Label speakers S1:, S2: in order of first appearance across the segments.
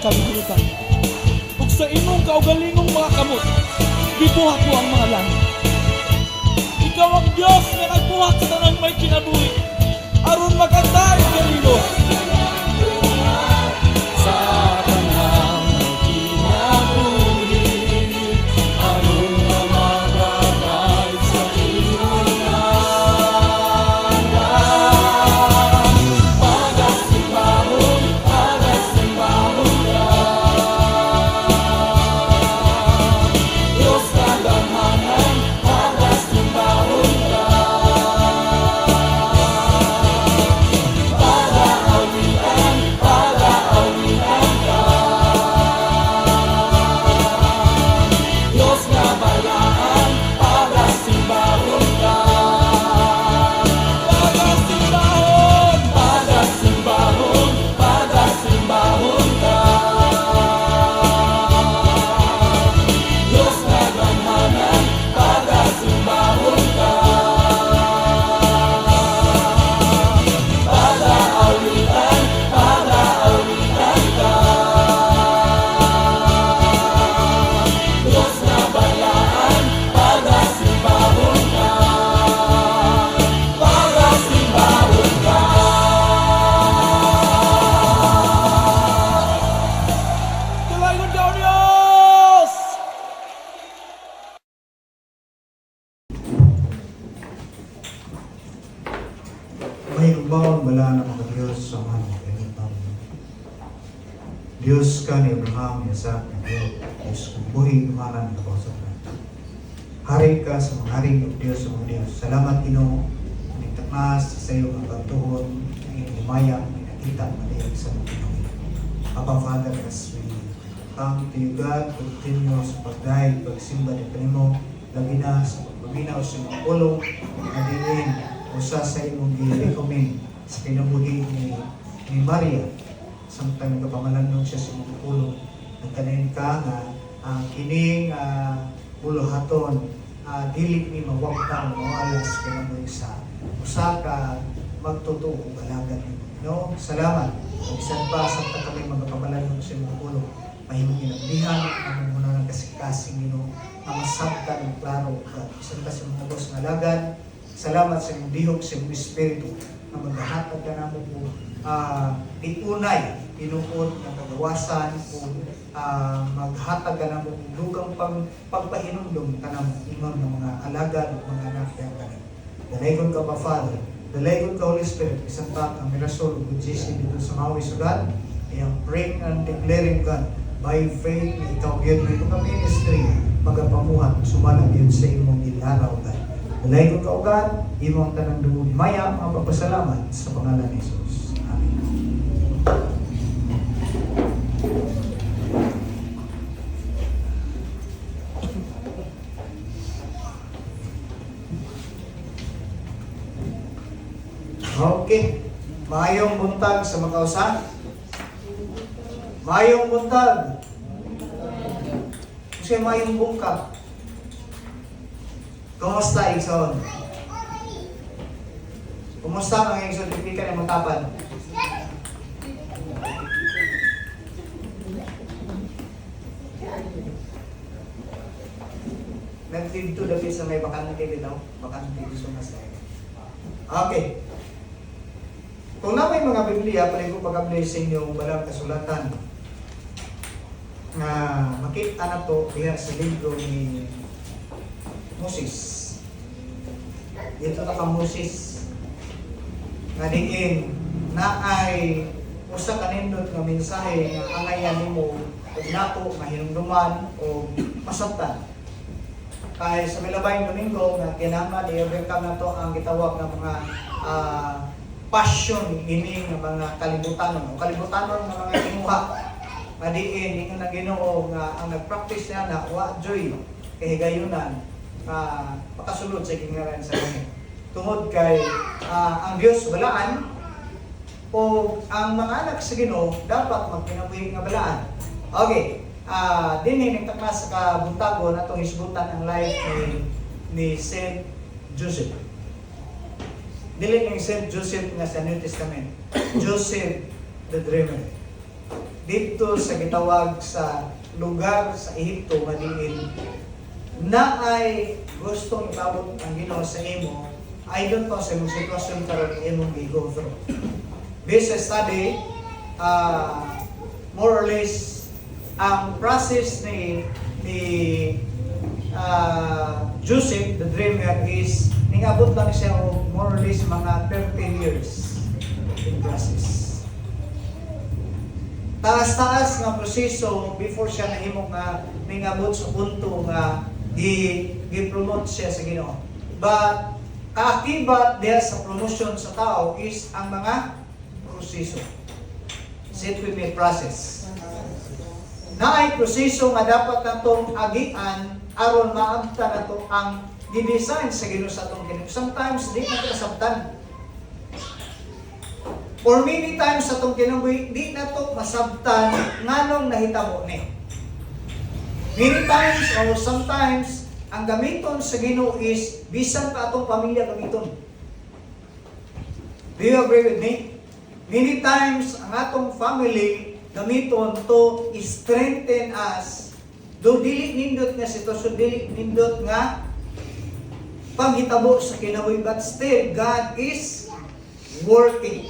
S1: kalibutan. Ug sa imong kaugalingong mga kamot, gibuhat mo ang mga langit. Ikaw ang Diyos na nagbuhat sa tanang may kinabuhi, aron magantay kanino. Sa tanang may kinabuhi, aron magantay sa iyong ngalan. Pagasimbahon ka, Diyos kadamhanan, pagasimbahon ka. Pag-aawitan ka, Diyos na balaan, pagasimbahon ka. Pagasimbahon ka. Diyos na damhanan, pagasimbahon ka. Pag-aawitan ka. Diyos na balaan, pagasimbahon ka. Pagasimbahon ka. Tulayon daw Diyos!
S2: May ubaw bala ng mga Diyos sa mga kailangan. Diyos ka ni Abraham, Isaac, at Jacob. Diyos kong buhay umaran na sa lahat. Hari ka sa mga haring ng Diyos sa mga Diyos. Salamat Ginoo, nagtaknas sa iyo ang pagtuhon, ang iyong umayang, may nakita, maliyag sa mga Pinoy. Papa Father, as we come to you God, continue sa pagdahil, pagsimba ni Panimo, lagi na sa pagpabinaw sa mga pulong, nagingin, usa sa imong gi-recommend sa kinabuhi ni Maria. Samtang nagpamalanong siya sa mga pulong, nagkanayin ka nga kining puluhaton, dili ni mawagtang mawalas kinabuhi sa usa ka magtutuo galagan. No? Salamat. Kung isan pa, samtang kami magpamalanong sa mga pulong, mahimong ginamdihan, ang muna ng kasing-kasing Ginoo, ang masabtan ng klaro, God. Isang ka sa mga Diyos nga alagad, salamat sa iyong dihok, sa iyong Espiritu, na maghahatag ka na mo po, iunay, inuod ng kagawasan, o maghatag ka na mo, lugang pagpahinumdum ka na mo, imam ng mga alagad, mga anak kaya ka na. Dalaygon ka pa, Father. Dalaygon ka, Holy Spirit. Isang tak ang mirasol of Jesus dito sa Maui sa God. I am praying and declaring, God, by faith, na ikaw yun mo itong ministry, magapamuhat, sumalang yun sa imong ilaraw, God. Dalaygon ka, O God, imong tanang dugo. Maya, ang papasalamat sa pangalan ni Jesus. Amen. Okay. Mayong buntag sa mga kausan. Mayong buntag. Kasi mayong bungkag. Kumusta, Igsoon? Kumusta mga Igsoon? Hindi ka na magtapan. Nag-feed to the sa may bakante dito. Bakante dito sa nasa. Okay. Kung na may mga Biblia, pala ko pag-apply sa inyo walang kasulatan na makita na to diha sa libro ni Moses. Dito na ka Moses nga diin na ay usa kanindot nga mensahe nga angayan nimo ug nato mahinumduman o masabtan. Kaya sa Milabay Domingo nga kinahanglan i-overcome na to ang gitawag ng mga passion ini ng mga kalibutanon o kalibutanon ng mga imuha nga diin ingon na Ginoo nga ang nagpractice niya na wa joy kahigayunan pakasulod sa kingaran sa langit tungod kay ang Dios balaan o ang mga anak sa Ginoo dapat magpinabuhi nga balaan. Okay, dinhi nagtakna sa kabuntagon atong hisgutan ang life ni Saint Joseph. Dili ng Saint Joseph nga sa New Testament. Joseph the Dreamer. Dito sa gitawag sa lugar sa Ehipto, madiin, na ay gustong ipabot ang Ginoo sa imo, I don't know sa imong sitwasyon karon imong gi-go through. Based sa study, more or less, ang process ni Joseph the Dreamer is ningabot lang siya o more or less mga 30 years in process. Taas-taas nga proseso before siya nahimong nga ningabot sa punto nga gi-promote siya sa Ginoo. But kaakibat diya sa promotion sa tao is ang mga proseso. Sit with me, process. Naay proseso nga dapat natong agian aron maabtan nato ang di-design sa Ginoo sa atong kinabuhi. Sometimes di nato masabtan. Or many times sa atong kinabuhi di nato masabtan nganong nahitabo ni. Many times or sometimes ang gamiton sa Ginoo is bisan pa atong pamilya gamiton. Do you agree with me? Many times ang atong family gamiton to strengthen us. Do dili nindot nga sitwasyon, dili nindot nga panghitabo sa kinabuhi, but still God is working.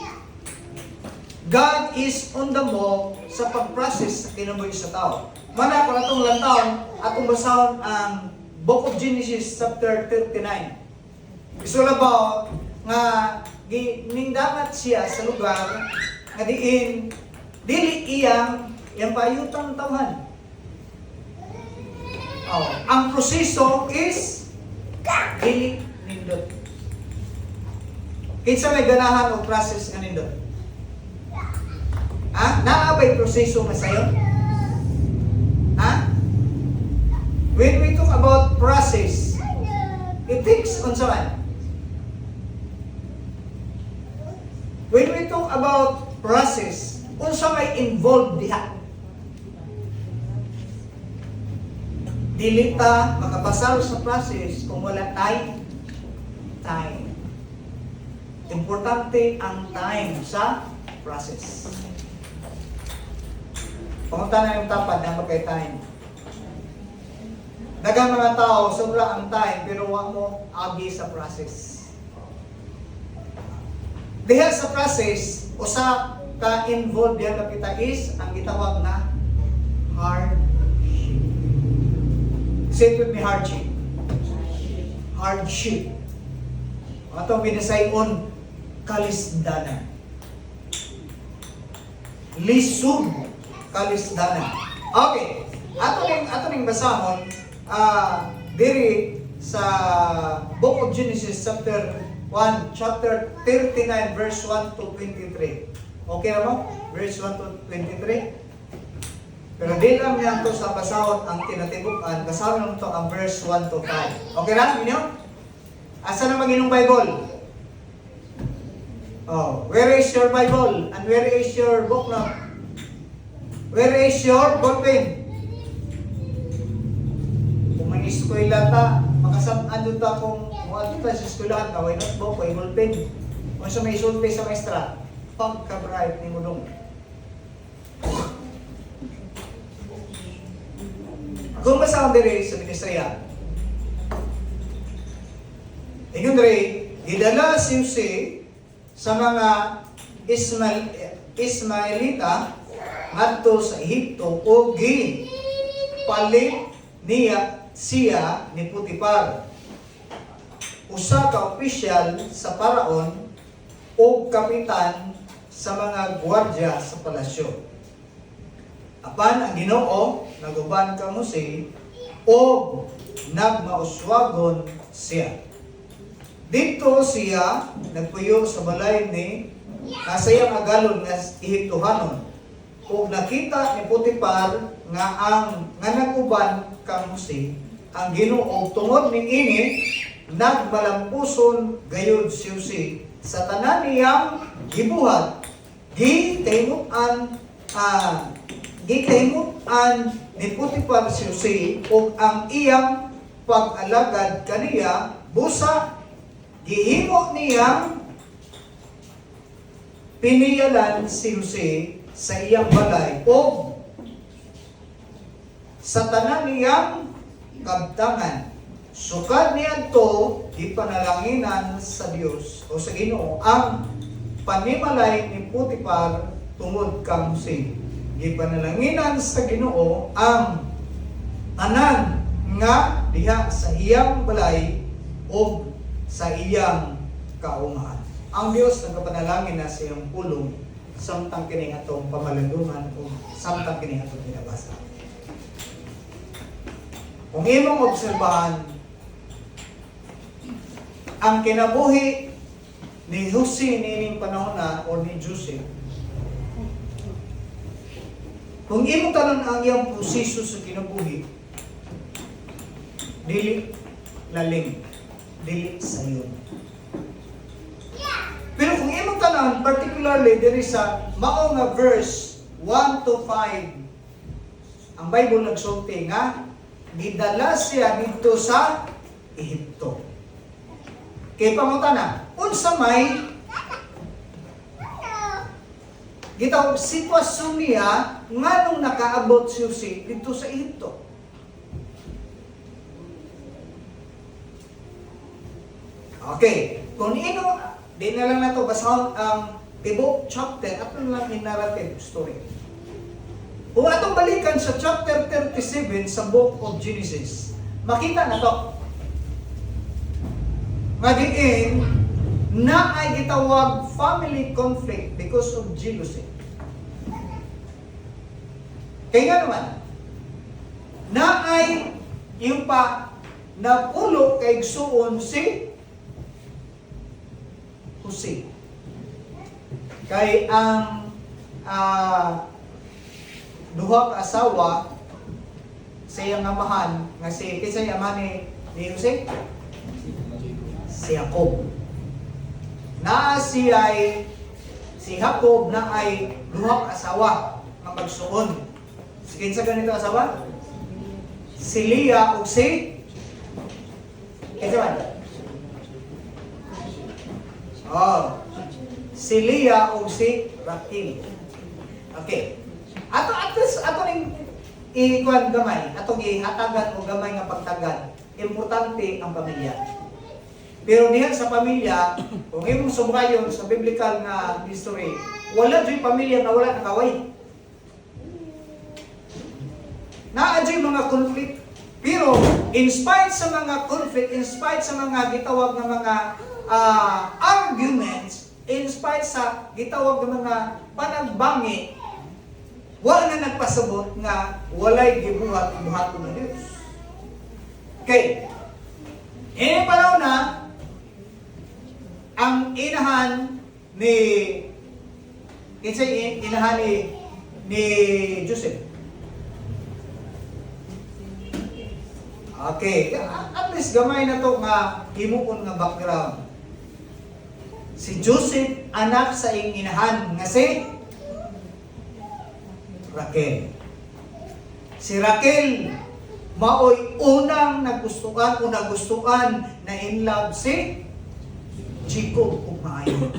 S2: God is on the move sa pag-process sa kinabuhi sa tao. Mana kung atong lantawon, atong basahon ang Book of Genesis chapter 39. It's all about nga nindagat siya sa lugar nga diin dili iyang payutang tawhan. Ang proseso is dili nindot. Kinsa may ganahan o process nga nindot? Naabay proseso nga sayo? When we talk about process, it takes on saan? When we talk about process, unsa may involved diha? Dili ta makapasar sa process kung wala time. Importante ang time sa process. Pangunta na yung tapad na magkay time. Dagang mga tao, sobra ang time, pero wag mo agi sa process. Diha sa process, usa ka involved diha kapita is ang gitawag na hardship. Say with me, hardship. Hardship. Atong binasayon, kalisdanan. Lisod, kalisdanan. Okay. Ato ning basahon, diri sa Book of Genesis chapter 1, chapter 39, verse 1 to 23. Okay na mo? Verse 1 to 23. Pero di lang niya to sa basahon ang tinatibukan. Basahon lang to ang verse 1 to 5. Okay na? Minyo? Asa na mag-inong Bible? Oh, where is your Bible? And where is your book now? Where is your ballpen? Kung may eskwela ta, makasamaan doon ta kung muadto ta sa eskwelahan ka, why not book, why ballpen? Kung sa may sulti sa maestra, pagka-bright ni mo dong. Kung basahon diri sa ministeriya, ingon diri, gidala si Jose sa mga Ismailita ngadto sa Ehipto o palit niya siya ni Putipar, usa ka opisyal sa paraon o kapitan sa mga gwardya sa palasyo. Apan ang Ginoo naguban ka Mose o nagmauswagon siya. Dito siya nagpuyo sa balay ni kasayang agalon nga Ehiptohanon. Ug nakita ni Putipar nga naguban ka Mose ang Ginoo tungod niini nagmalampuson gayud si Jose sa tanan niyang gibuhat gitahimutan ni Putipar si Jose ug ang iyang pag-alagad kaniya busa gihimo niyang piniyalan si Jose sa iyang balay o sa tanan niyang kabtangan. Sukad niya to ipanalanginan sa Dios o sa Ginoo ang panimalay ni Putipar tungod kang Jose. Ipanalanginan sa Ginoo ang tanan nga diha sa iyang balay o sa iyang kaumahan. Ang Dios nagkapanalangin na sa iyang pulong samtang kini atong pamalandungan o samtang kini atong binabasa. Kung imong obserbahan ang kinabuhi ni Jose nining panahon na o ni Joseph, kung imong tanon ang iyang proseso sa kinabuhi, dili lalim, dili sayon. Pero kung imong tanan, particularly diri sa mao nga verse 1 to 5, ang Bible nagsulti nga gidala siya dito sa Ehipto. Kay pangutana, unsa may gitawag sitwasyon niya nganong nakaabot si Jose dito sa Ehipto? Okay, kung ino di na lang nato basahon ang tibok chapter at lang in narrative story. Kung atong balikan sa chapter 37 sa Book of Genesis, makita na to. Magiin na ay gitawag family conflict because of jealousy. Kaya nga naman, na ay yung pa napulo kay Gsuon si Jose. Kay ang duha ka asawa sa iyang amahan nga si kinsa yung ama ni Jose? Si Jacob. Na si Jacob na ay duha ka asawa nga magsuon. Si kinsa ganito asawa? Si Leah ug si kinsa man? Si Leah o si Rachel. Okay. Ato ning ikuan gamay, atong ihatagan o gamay nga pagtagad. Importante ang pamilya. Pero diha sa pamilya, kung imong subrayon sa biblical na history, wala jud pamilya na wala nakaway. Naa jud mga conflict. Pero in spite sa mga conflict, in spite sa mga gitawag nga mga arguments, in spite sa gitawag nga mga panagbangi, wala na nagpasabot nga walay gibuhat-buhaton na Dios. Okay. Panahon na ang inahan ni ni Joseph. Okay, at least gamay na to nga himuon nga background. Si Joseph anak sa iyang inahan nga si Raquel. Si Raquel maoy unang nagustuhan na in love si Jacob ug maayo.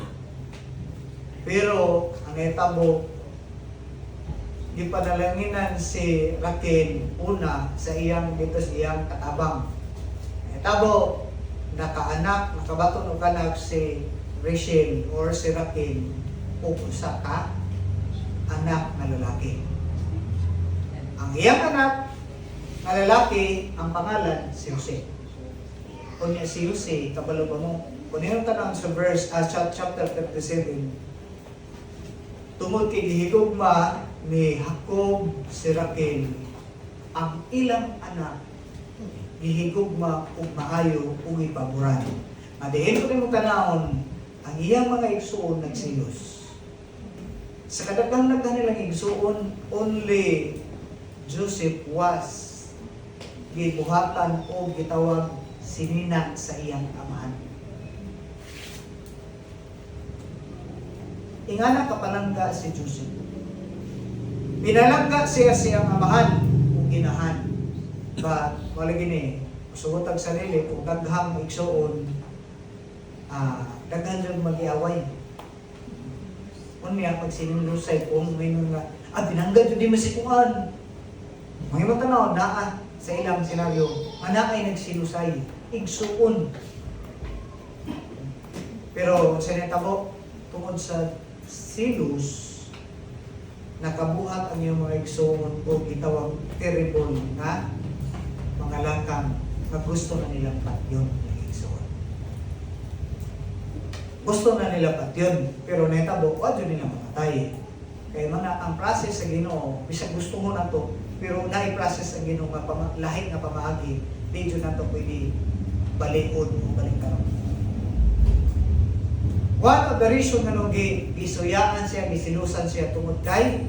S2: Pero ang etabo gipanalanginan si Raquel una sa iyang katabang. Etabo nakaanak, nakabaton og anak si Rachel or si Raquel ug usa ka anak na lalaki. Ang iyang anak na lalaki, ang pangalan si Jose. Kunya si Jose, kabalo ba mo? Kung yung tanong sa verse, chapter 57, tungod kay gihigugma ni Jacob si Raquel, ang ilang anak gihigugma ug maayo ug ipaboran. Madiin ko rin mo tanawon, ang iyang mga igsuon nagsilos. Sa kadaghang nilang igsuon, only Joseph was gibuhatan o gitawag sinina sa iyang amahan. Ingana kapalangga si Joseph. Pinalangga siya siyang amahan o ginahan. But, wala gini, usugotag sarili, kung daghang igsuon, daghan yung mag-iaway. Unya, pag sinilusay, kung may mga, tinanggad yun di masikuan. Mga ibang tanaw, sa ilang senaryo, manakay nagsilusay, igsuon. Pero sa netabo, tungod sa silus, nakabuhat ang iyong mga igsuon o gitawag terrible na mga lakang na gusto na nilang patyon ng igsuon. Gusto na nila patyon, pero netabo, wadyo nilang mamatay. Kaya mga ang process sa Ginoo, bisag gusto mo na to, pero na-i-process ang Ginoo nga lahit nga pamaagi, di dyan na to pwede balikod o baliktarong. One of the reason nga nung gisuyaan siya, gisilusan siya tungod kay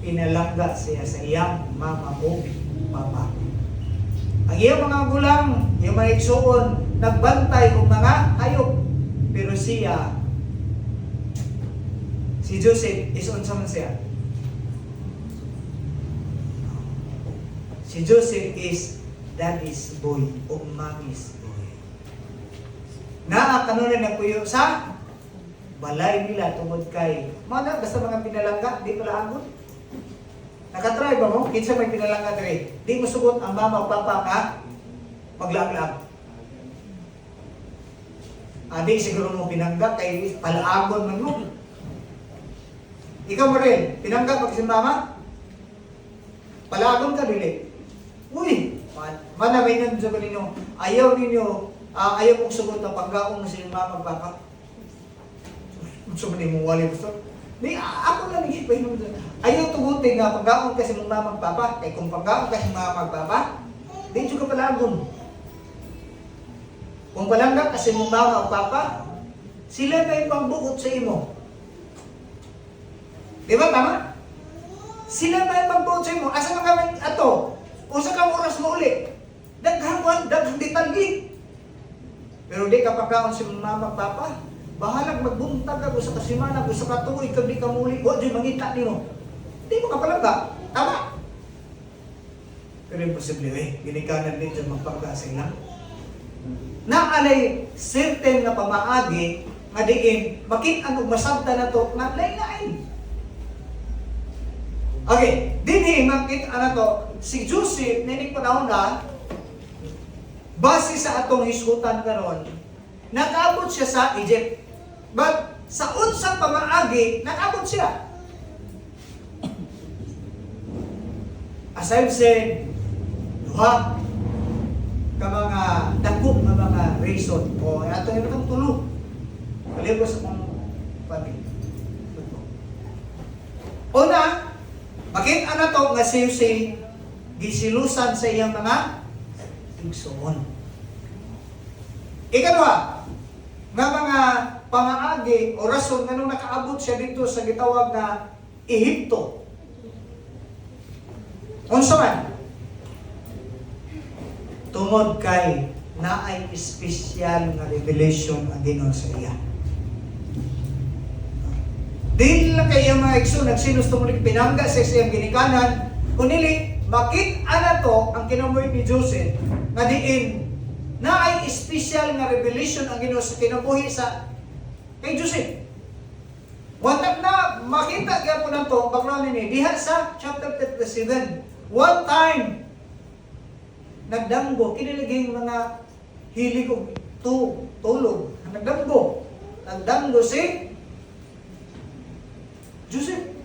S2: pinalangga siya sa iyang mama o papa. Ang iyang mga gulang, iyang mga igsuon, nagbantay kung mga hayop, pero siya, si Joseph is unsa man siya? Si Joseph is daddy's boy o mommy's boy. Kanunan na kuyo sa balay nila tungod kay mga basta mga pinalangga, di pala agon. Nakatry ba mo? Kinsa may pinalangga dire? Di mo sugot ang mama o papa ka maglaglag. Di siguro mo pinangga kay palaagon man mo. Ikaw mo rin, pinangga pag si mama? Palaagon ka dili. Uy, manamay nun sa ninyo, ayaw kong sugot na pagkaong sa inyong mama magpapa. So, mani mong wali gusto. Ako lang nag-ipahin mo doon. Ayaw tugutin nga pagkaong kasi mong mama magpapa. Kaya kung pagkaong kasi mama magpapa, di ka palagon. Kung palangga kasi mong mama magpapa, sila na yung pangbuot sa imo. Di ba, tama? Sila na yung pangbuot sa imo. Asa mga kami ato? Usa kang oras mo ulit. Daghang detalye. Pero di ka pagkaon si mama papa, bahalag magbuntag ka sa kasimana, sa katuig kag di ka muli, wa di mangita nimo. Di mo ka palangga. Tama. Pero imposible ginikanan din dyan magpangga sa ilang. Naalay certain na pamaagi nga diin makit-an og masabta na to na lain-lain. Okay, dinhi makita na to, si Joseph, nining panahon na, base sa atong hisgutan karon, nakaabot siya sa Egypt. But sa unsang pamaagi, nakaabot siya. As I've said, duha ka mga dagko nga mga reason o ato itong tulo. Kalibo sa kong pamilya. Una, makita na to nga si gisilusan sa iyang mga igsoon. Ikaduha, nga mga pamaagi o rason nga nung nakaabot siya dito sa gitawag na Ehipto. Unsa man? Tungod kay naay espesyal nga revelation ang Ginoo sa iya. Dili lang kay iyang mga igsoon nagsinos tungod pinangga sa iyang ginikanan, kunili makita na to ang kinabuhi ni Joseph nga diin na ay special nga revelation ang Ginoo sa kinabuhi sa kay Joseph. Watag na makita gyapon nato background ni diha sa chapter 37. One time nagdanggo kiniliging mga hilig og tulog. Nagdanggo si Joseph.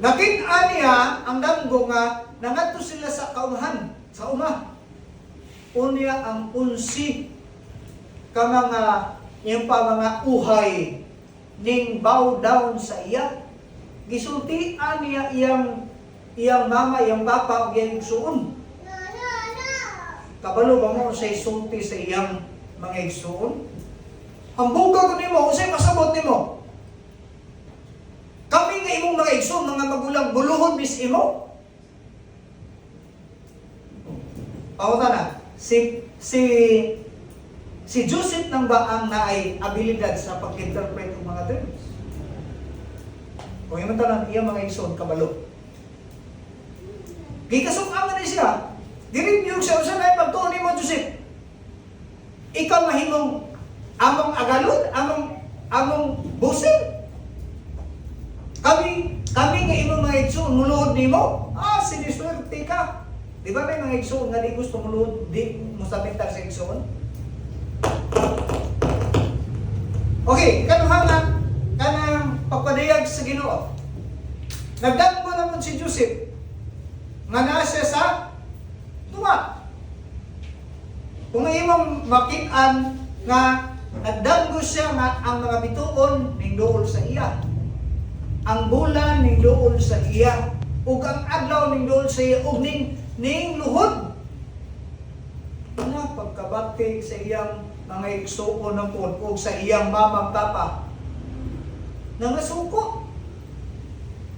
S2: Nakita niya ang danggo nga nangadto sila sa kaumahan, sa uma. Unya ang unsi ka mga yung pa mga uhay ning bow down sa iya. Gisultian niya iyang mama, iyang papa, o iyang igsuon. Kabalo ba mo sa isulti sa iyang mga igsuon? Hambuga ko nimo, usay pasabot nimo. Kami nga imong mga igsoon, mga magulang, buluhon bis imo. Pauta na, si Joseph nang ba ang naay abilidad sa pag-interpret ng mga dreams? Kung yung tanan, iya mga igsoon, kabalo. Gikasok-aman na siya. Diribiyog siya, usan na pagtuon ni mo, Joseph. Ikaw mahimong among agalod, among busil. Kami nga imong mga igsoon, muluhod ni mo. Siniswerte ka. Di ba may mga igsoon nga di gusto muluhod, di musabintag sa igsoon? Okay, kanang pagpadayag sa Ginoo. Nagdanggo naman si Joseph nga nasa sa tuwa. Kung imong makitaan nga nagdanggo siya nga ang mga bituon ning duol sa iya. Ang bulan ning duol sa iya, ug ang adlaw ning duol sa iya, ug ning luhod. Pagkabati sa iyang mga igsuon ng pod ug sa iyang mama papa. Nangasuko.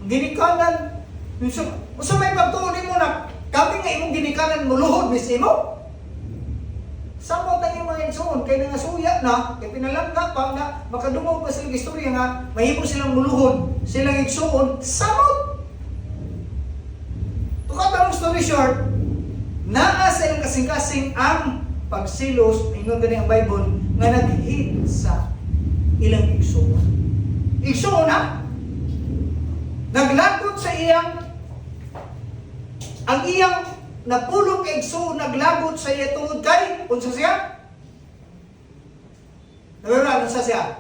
S2: Ginikanan. Usa may pagtuon mo na kami nga imong ginikanan muluhod mis imo. Samot ang mga igsoon kay nangasuya na, kay pinalangga pa na makadungog pa silang istorya nga mahimo silang muluhod, silang igsoon, samot. To cut long story short, naa sa ilang kasing-kasing ang pagsilos, ingon gani ang Bible, nga naghihit sa ilang igsoon. Igsoon ha? Naglagot sa ang iyang napulong kay igsoon, naglagot sa iya tungod kay, unsa siya? Nawala, unsa siya?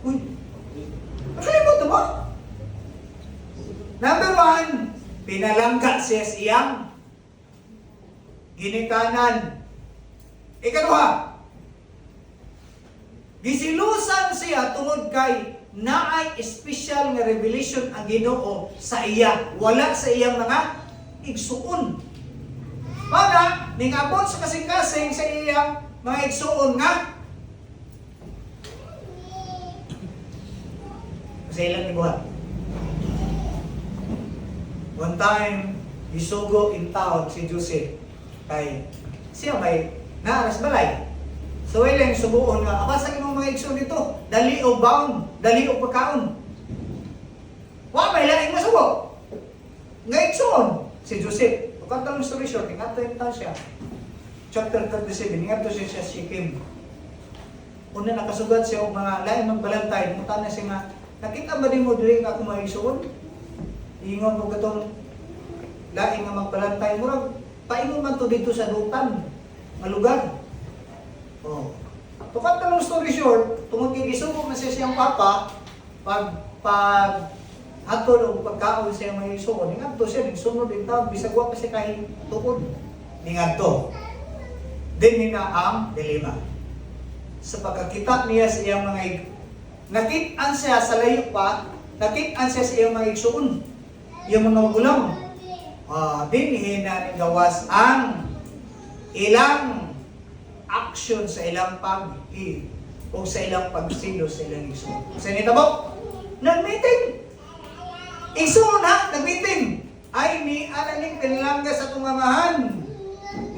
S2: Uy, nakalimot na ba? Number 1, pinalangga siya sa iyang ginikanan. Ikaduha, gisilusan siya tungod kay naay special nga revelation ang Ginoo sa iya, wala sa iyang mga igsuon. Para ningabot sa kasing-kasing sa iyang mga igsuon nga sa ilang ibuhat. One time, isugo in town si Joseph kay siya may naaras balay. So ilang subuon nga, abasa imong mga igsoon dito, dali o bound, dali o pagkaon. Wa may laing masubo. Nga igsoon si Joseph. Kanta ng story short, ingat tayo siya. Chapter 37, ingat to siya Shechem. una nakasugad siya og mga lain magbalantay, mutan na siya nga, nakita ba din mo diri nga ako maigsuon? Ingon mo katong lain nga magbalantay, murag paingon man to dito sa dutan, nga lugar. Oh. To cut the long story short, tungod kay gisubok na siya siyang papa, pag hatod o pagkaon siya may isuon, ingadto siya, nagsunod din tawag, bisag wa pa siya kahit tukod. Ingadto. Din na ang dilema. Sa pagkakita niya sa iyang mga nakit-an siya sa layo pa, nakit-an siya sa iyang mga igsuon, iyang mga magulang. Din na gawas ang ilang action sa ilang o sa ilang pagsilos sa ilang igsuon. Sa nitabo, nag-meeting. Igsuon ha, nag-meeting. Ay ni ananing pinalangga sa tungamahan.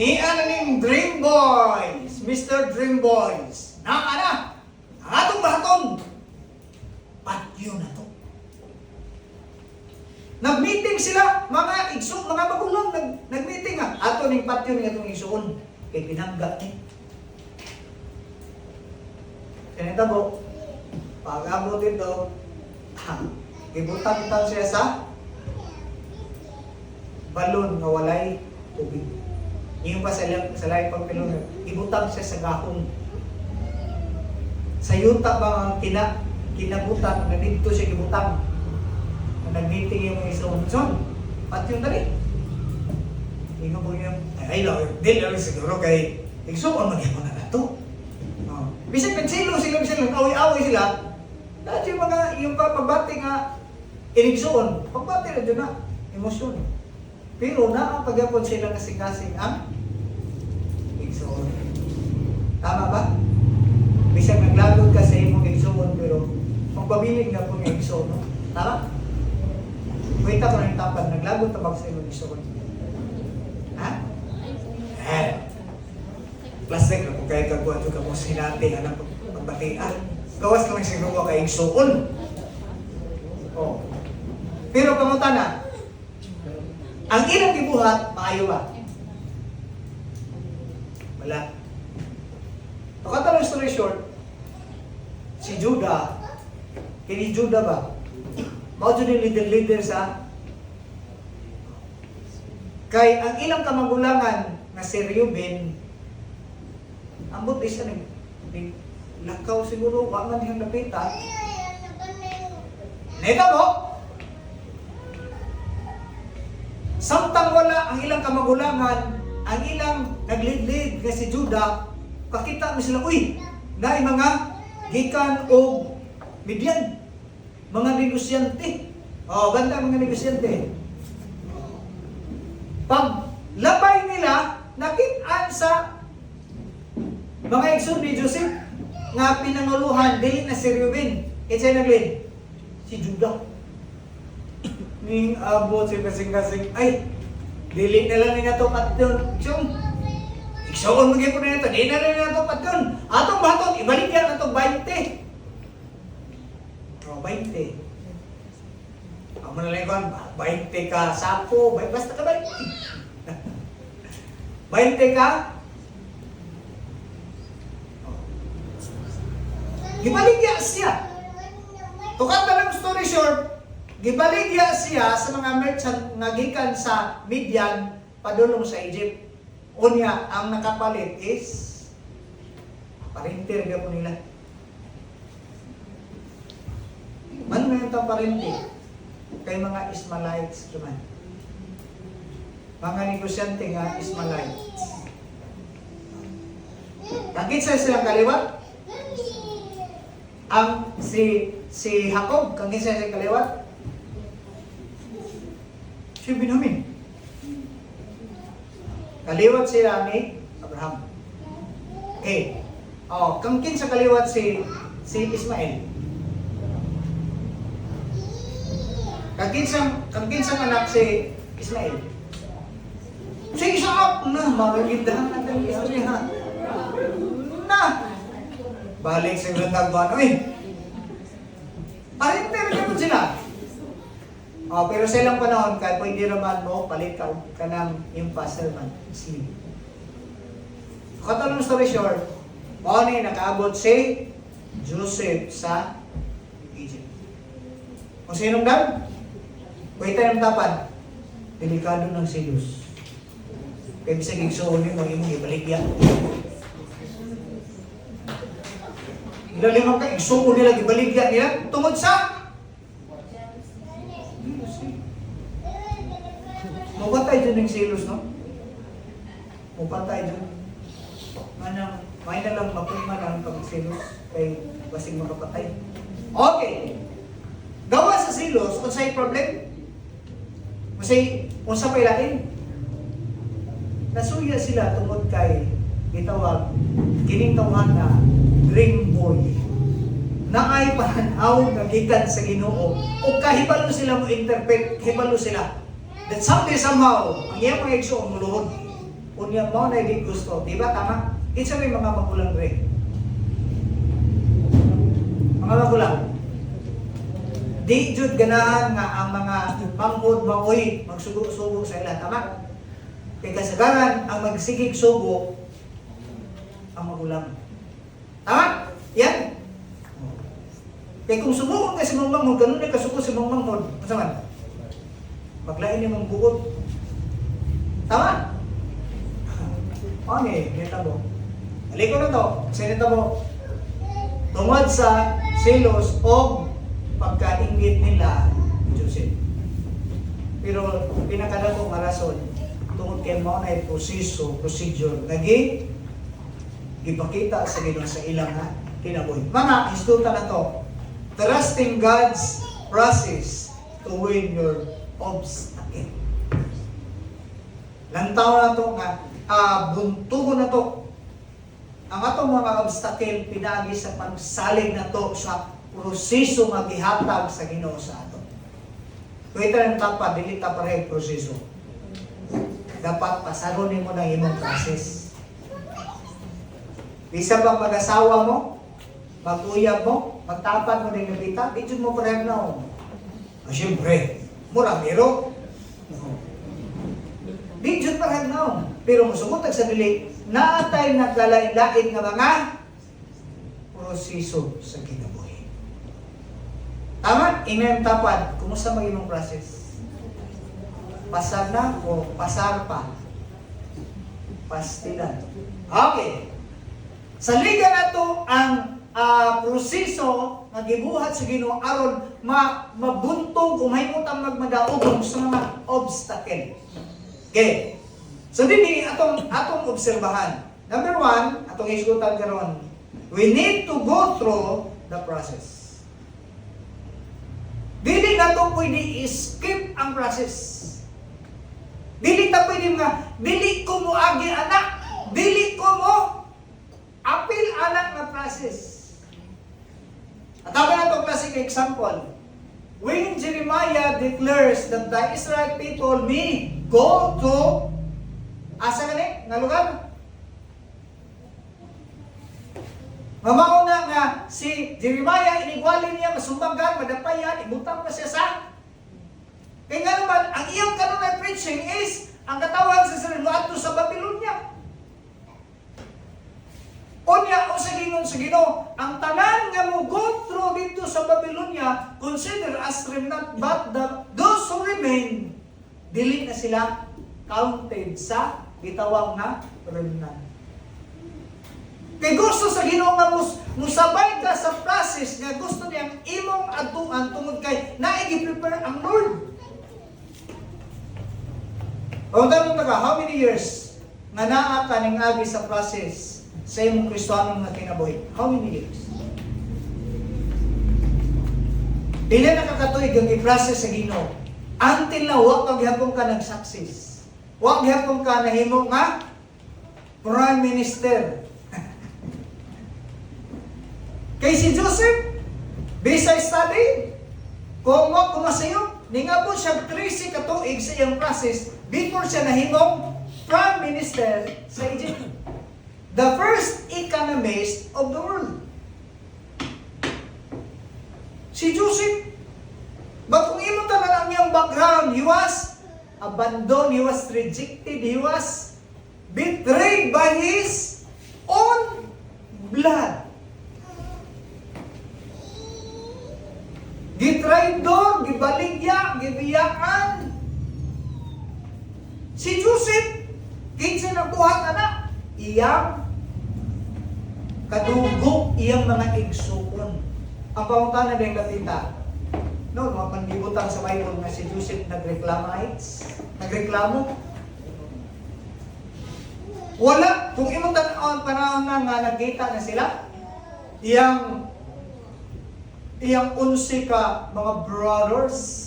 S2: Ni ananing Dream Boys, Mr. Dream Boys. Na ang atong bahaton. Patyo na to. Nag-meeting sila, mga igsuon, mga magulang, nag-meeting ha. Ato ning patyo ning atong igsuon. Kay pinangga ni. Kanita po, pag-abot dito, gibutang-tang siya sa balon nga walay tubig. Yung pa sa laing pagpilong, gibutang siya sa gahong. Sa yuta ba ang kinabutan, na dito siya gibutang. Nag-meeting yung mga isang son, pati yung dali. Hindi po yung, ay lang, di lang siguro kay, igsuon mag-ipo na nato. Bisag nagsilo sila, nag-away-away sila, dahil yung mga, yung pagbati nga, inigsuon, pagbati na dyan na, emosyon. Pero na ang pagyapon sila kasing-kasing ang igsuon. Tama ba? Bisag naglagod ka sa imong igsuon, pero magpabiling na po yung igsuon, no? Tama? Wait ako ng tapad, naglagod tabag sa imong igsuon. Ha? Plastic na kung kaya kagwa ito ka mo sinati ang pagbatian. Gawas ka lang siguro kay igsuon. Oh. Pero kamuta na, ang ilang gibuhat, maayo ba? Wala. To cut the long story short, si Judah, kini Judah ba? Mao jud ni leader sa kay ang ilang kamagulangan nga si Reuben, ambot isa ni lakaw siguro, wa man yung napita. Neta mo? Samtang wala ang ilang kamagulangan, ang ilang naglid-lid nga si Judah, kakita mo sila, uy, naay mga gikan o Midian, mga negosyante. Banda mga negosyante. Pag labay nila, nakit-an sa mga igsoon ni Joseph, nga pinanguluhan, dili na si Reuben. Kaya naglid, si Judah. Ning abot si kasing-kasing, ay, dili na lang niya ito patyon. Igsoon mo po na ito, di na lang niya ito patyon. Atong baton, ibalik yan itong 20. 20. Ang manalagon, 20 ka sapo, basta ka 20. 20 ka? Gibaligya siya. Tukat na lang story short, gibaligya siya sa mga merchant nga gikan sa Midian padulong sa Egypt. Unya, ang nakapalit is parintir gyud nila. Man na yung parintir kay mga Ismailites naman. Mga negosyante nga Ismailites. Nakita silang kaliwat, ang si Jacob, kang isa sa kaliwat, si Benjamin. Kaliwat sila ni Abraham. Okay. Kang sa kaliwat si Ismael. Kang anak si Ismael. Si Isaac na magagindahan natin istorya. Na balik sa tagban, parinter naman sila. Pero sa ilang panahon, kahit pwede naman mo, palit ka ng yung pastor man, sleep. Katalong story short, Mao ni nakaabot si Joseph sa Egypt. Kung sinong dam? Waitan ng tapan. Delikado ng silos. Kaya bisa gigsuon mo imong ibaligya. Ilalim ka, igsuon nila, ibaligya nila, tungod sa mapatay dyan ng silos, no? Mapatay dyan. Manang, may na lang mapuma ng pag-silos kay basing makapatay. Okay. Gawa sa silos, kung sa'y problem, kung sa pailain, nasuya sila tungod kay itawag, kining tawag na dream boy na ay pananaw nga gikan sa Ginoo o kahibalo sila mo interpret, hibalo sila that somehow ang iyang mga igsoon muluhod unya mo na hindi gusto, di ba tama? Kinsa may mga magulang rin, mga magulang di jud ganahan nga ang mga manghod maoy magsugo-sugo sa ila, tama? Kaya kasagaran ang magsigig sugo ang magulang, tama? Yan. Kaya kung sumuko ka si mong manghod, ganun na kasuko si mong manghod, masaman? Maglain niya mong buot. Tama? Okay, kita mo. Aliko na to. Sinita mo. Tungod sa silos o pagkaingit nila ni Joseph. Pero pinakadako nga rason, tungod kay mo na procedure, ipakita sa Ginoo sa ilang kinabuhi. Mga historia na to, trusting God's process to win your obstacle. Lantaw na to nga, buntugo na to. Ang atong mga obstacle, pinagi sa pagsalig na to sa proseso nga gihatag sa Ginoo sa ato. Kung ito ng tapa, dili ta pareho proseso. Dapat pasaronin mo ng imong process. Bisa bang mag-asawa mo, mag-uyab mo, magtapat mo ng nabita, di mo pareho na o. Siyempre, mura mero. Di jud pareho na o. Pero musumutag sa dili, naatay nagkalain-lain nga mga proseso sa kinabuhi. Tama? Inen tapad. Kumusta mag imong process? Pasar na o pasar pa? Pastilan. Okay. Sa liga na to ang proseso nga gibuhat sa Ginoo aron mabuntong kung mahimutang magmadaog sa mga obstacle. Okay. So dinhi atong obserbahan. Number 1, atong isgutan karon. We need to go through the process. Dili na to pwede skip ang process. Dili ta pwede nga dili ko mo agi anak, dili ko mo apil anak na process. At ako na itong classic example. When Jeremiah declares that the Israel people may go to asa gani? Nga lugar? Mamauna nga si Jeremiah, inigwali niya, masumbagan, madapayan, ibutang na siya sa. Kaya nga naman, ang iyong kanunay preaching is, ang katawan sa Israel, ato sa Babylonia. Unya o sa Ginoo, ang tanan nga mo go through dito sa Babylonia, consider as remnant, but those who remain, dili na sila counted sa gitawag na remnant. Kay gusto sa Ginoo nga musabay ka sa process nga gusto niyang imong atuan tungod kay naigi-prepare ang Lord. O tanong taga, how many years nga naa ka ning agi sa process sa imong Kristiyanong nga kinabuhi? How many years? Dili nakakatuig ang i-process sa Ginoo until na wa paghapon ka nag-success. Wa paghapon ka nahimo nga Prime Minister. Kay si Joseph, bisa study, kung mo kumasayo, ningabot siya 13 katuig sa iyang process before siya nahimong Prime Minister sa Egypt. The first economist of the world. Si Joseph, but kung imo tanan ang iyang background, he was abandoned, he was rejected, he was betrayed by his own blood. Gitraidor, gibaligya, gibiyaan. Si Joseph, kinsa na buhat anak, iyang kadugok, iyang mga igsuon. Ang pangutana din nakita, no, mga panlibutan sa Bible nga si Joseph nagreklamo. Wala, kung imong tan-aw panahon na nga nagkita na sila, iyang 11 ka mga brothers.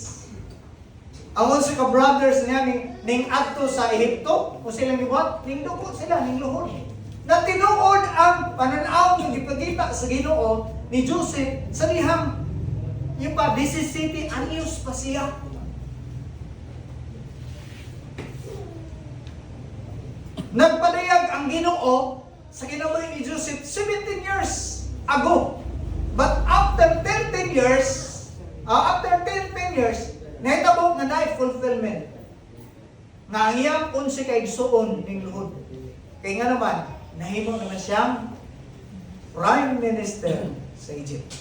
S2: Ang 11 ka brothers niya ning adto sa Ehipto, kung silang gibuhat, ning dugo sila, ning luhod. Na tinuod ang pananaw ng gipagita sa Ginoo ni Joseph sa dihang yung pa 17 anyos pa siya. Nagpadayag ang Ginoo sa kinabuhi ni Joseph 17 years ago. But after 10 years, nahitabo nga na fulfillment. Nga ang iyang 11 ka igsuon ning luhod. Kaya nga naman, nahimo naman siyang Prime Minister sa Egypt.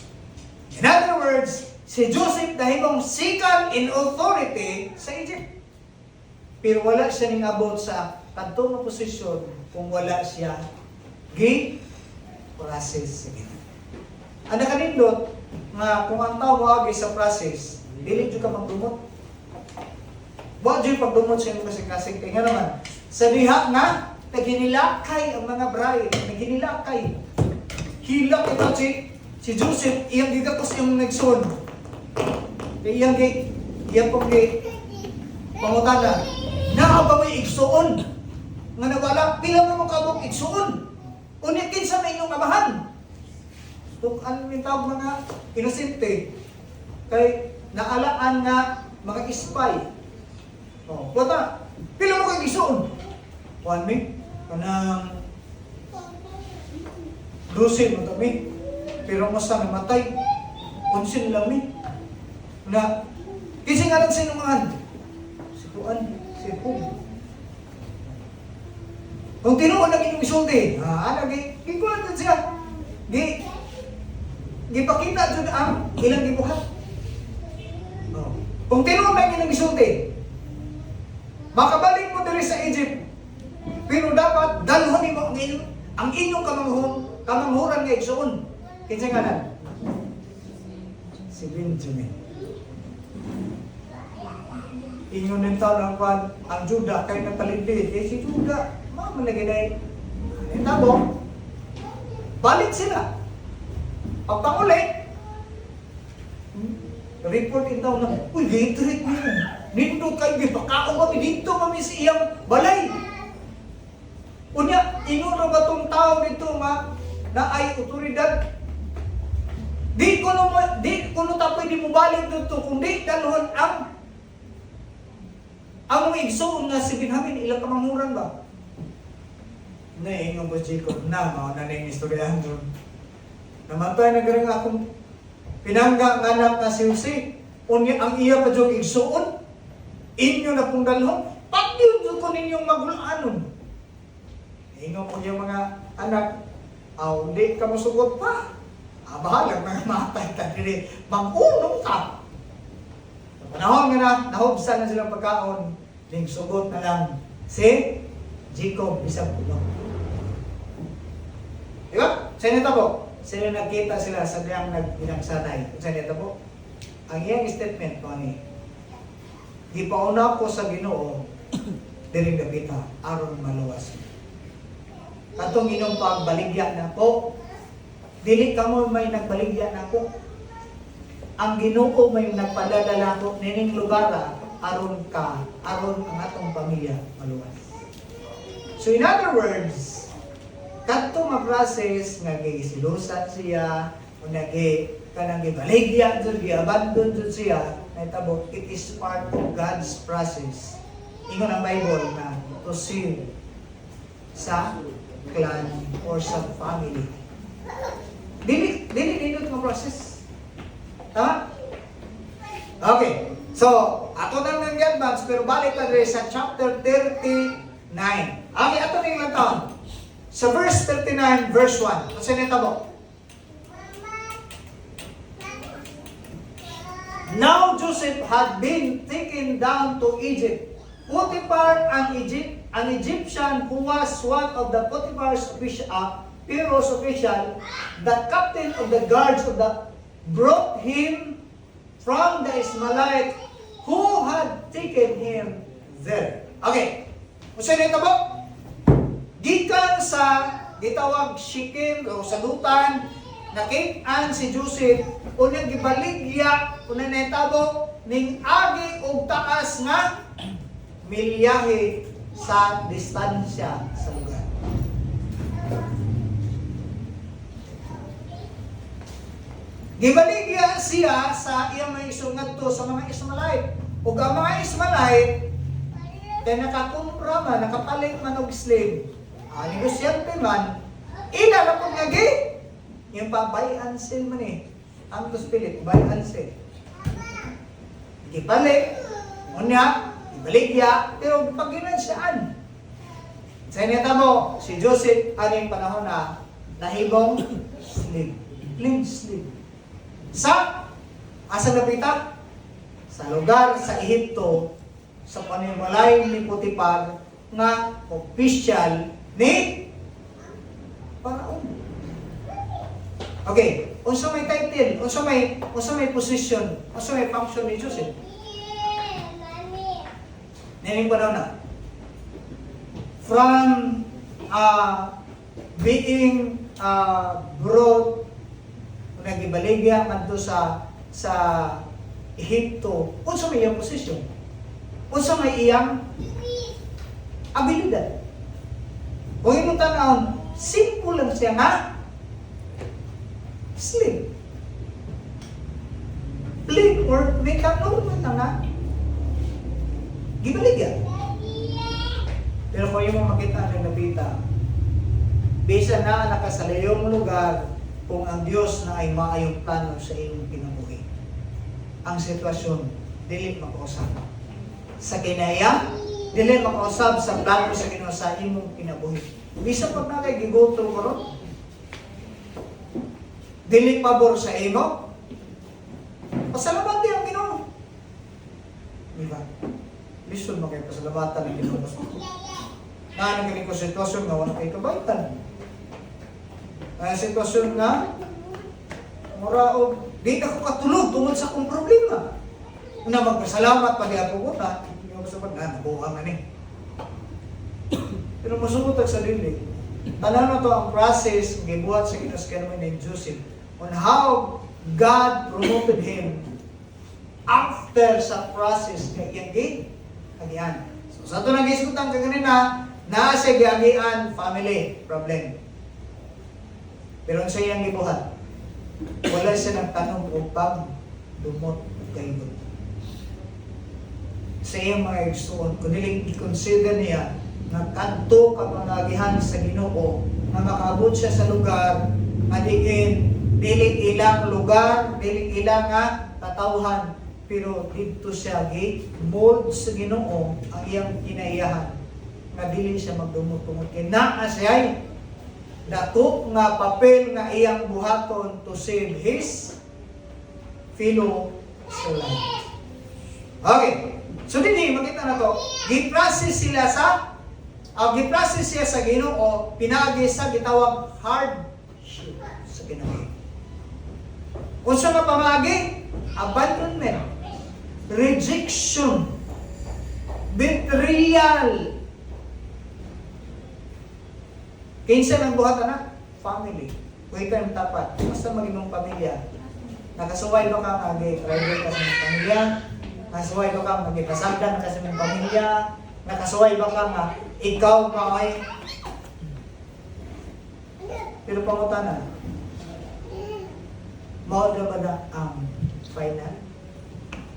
S2: In other words, si Joseph nahimong second in authority sa Egypt. Pero wala siya ning abot sa kadtong posisyon kung wala siya process sa Ginoo. Ang nakanindot nga kung ang tao moagi sa process, dili jud ka magdumot. Wa jud pagdumot sa imong kasing-kasing kay nga naman sa diha nga naginilakay ang mga bride, naginilakay. Hilak ito si Joseph, iyang gigapos yung nagsun. Iyang pong pangutana, naa ba may igsuon? Nga nawala, pila mo kabog igsuon? Unikin sa may inyong amahan. Kung ano yung tawag mga inosente, kay naalaan nga mga spy. Wata, pila mo kay igsuon? Kuhan mi, kanang lusin mo kami. Pero mas na namatay, unsin lang mi. Na, kasi nga lang sa inumangan. Si Kuan, si Pug. Kung tinuon lang inyong isulti, gikulan din siya. Gipakita dyan ang ilang gibuhat. Kung tinuon lang inyong isulti, makabalik mo dali sa Egypt. Pero dapat dalhon mo ang inyong kamanghuran nga igsuon. Kinsa nga na? Si Benjamin. Inyo nito lang ang Juda kay nagpalibdid. Si Juda, malagay na tabo. Balik sila. Pagpangulit, report in town na, uy, hatred mo. Nito kayo, bakaon kami dito kami sa iyang balay. Unya, inuro ba itong tao dito na ay otoridad? Di ko tapoy di mo balik dito, kundi dalhon ang mga igsoon nga si Benjamin, ilang kamanghuran ba? Naingon po Jacob na, mga nanay istoryahan doon. Namatay na garang akong pinangga ng anak na si Jose. Unya ang iya pa diyong igsoon, inyo na pong dalhon, pati yun ko ninyong magulaanon. Naingon po yung mga anak, hindi ka masugot pa. Bahalag mga matay ka dili. Mag-unong ka. Panahon nga na, nahubsan na silang pagkaon. Ling sugot na lang si Jacob isang puno. Diba? Sa inyo po, sila nagkita sila sa diyang nagpinagsanay. Sa inyo po, ang iyang statement po ni, di pauna ko sa Ginoo, diring gabita, aron maluwas. Katong inyong pagbaligya na po, dili ka mo may nagbaligya na ko. Ang Ginoo may nagpadadala ko nining lugar aron ang atong pamilya maluwas. So in other words, kadto ma-process nga gisilusan siya o kanang gibaligya jud gi-abandon jud siya, nahitabo it is part of God's process. Ingon ang Bible na to seal sa clan or sa family. Dili mo process. Tama? Okay. So, ato nang nang-advance pero balik na rin sa chapter 39. Okay, ato ning lang taon. Sa verse 39, verse 1. Kasi nito mo. Now Joseph had been taken down to Egypt. Potiphar, ang Egyptian who was one of the Potiphar's Pharaoh's official, the captain of the guards brought him from the Ishmaelite who had taken him there. Okay. Usa nito mo? Gikan sa gitawag Shechem o salutan, nakitaan si Joseph unyang gibaligya unya netabo ning agi og taas nga milyahe sa distansya sa lugar. Gibaligya siya sa iyang mga isong ngadto sa mga Ismaelite. Ug ang mga Ismaelite kay nakakumpra man, nakapalit man og slave. Negosyante man, ila na pag ngagi, yung pa buy and sell man eh. Ang to spirit, buy and sell. Gipalit, unya, ibaligya, pero paginansiyaan. Sa inita mo, si Joseph, aning panahon na nahibong slave. Plain slave. Sa, asa napita? Sa lugar sa Ehipto, sa panimalay ni Potiphar, nga official ni Paraon. Okay, unsa may title, unsa may position, unsa may function ni Joseph? Nining pa daw na. From being brought nagibaligya madto sa Ehipto, unsa may iyang position? Unsa may iyang abilidad? Kung imo tan-awon, simple lang siya nga slave. Plain or may normal na nga gibaligya. Pero kung imo makita ang nabita, bisa na nakasalayong lugar kung ang Dios na ay maayong plano sa imong kinabuhi. Ang sitwasyon dili makausap. Sa kinaya, dili makausap sa plano sa Ginoo sa imong kinabuhi. Bisa pag na kay gigo through karon. Dili pabor sa imo. Pasalamatan ang Ginoo. Di ba? Lisod mo kay pasalamatan ang Ginoo. Na ang ganito sitwasyon nga wala kay kabaitan. Sitwasyon nga mura og di na ko katulog tungod sa akong problema. Una magpasalamat pa di ako ko na hindi ko sabat na nabuha man eh. Pero masubot sa dili. Tanan na to ang process gibuhat sa Ginoo sa kanang ni Joseph on how God promoted him after sa process nga iyang agian. So sa to nang gisgutan kaganina na sa giagian family problem. Pero sa iyang gibuhat wala siya nagtanong o pag-dumot kayo. Sa iyang mga igsuon, kung i-consider niya na kanto kapangagihan sa Ginoo na makaabot siya sa lugar na dili ilang lugar, dili ilang katawhan, pero dito siya mold sa Ginoo ang iyang kinaiyahan na dili siya magdumot-dumot. Kaya siya dako nga papel nga iyang buhaton to save his fellow Israelites. Okay. So dinhi makita na to, gi-process siya sa Ginoo, pinaagi sa gitawag hardship sa kinabuhi. Unsa nga pamagi? Abandonment, rejection, betrayal. Kinsa nang buhat na? Family. Huwag ka ng tapat. Basta mag-imong pamilya. Nakasuway ba ka mag-private ka sa mong pamilya? Nakasuway ba ka mag-ipasagdan ka sa mong pamilya? Nakasuway ba ka nga ikaw pa ay? Pero pangutanan, mawala ba na ang final?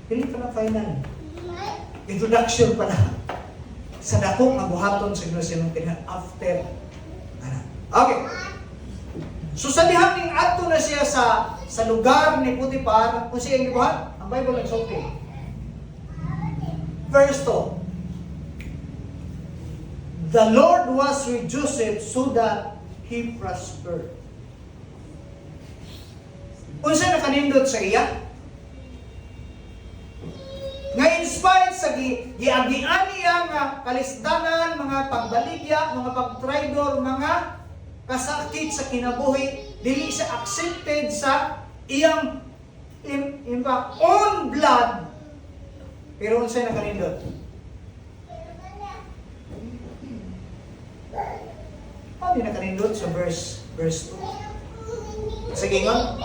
S2: Hindi pa na final. Introduction pa na. Sa dakong mabuhaton sa Ginoo after. Okay. So sa dihang adto na siya sa lugar ni Potiphar, kung siya ang gibuhat, ang Bible nagsulti. Verse 2. the Lord was with Joseph so that he prospered. Unsa nakanindot sa iya? Nga inspired sa giagian niya nga kalisdanan, mga pagbaligya, mga pagtraidor, mga kasakit sa kinabuhi, dili siya accepted sa iyang own blood. Pero unsay nakanindot? Ano yung nakanindot sa verse 2? Sige nga.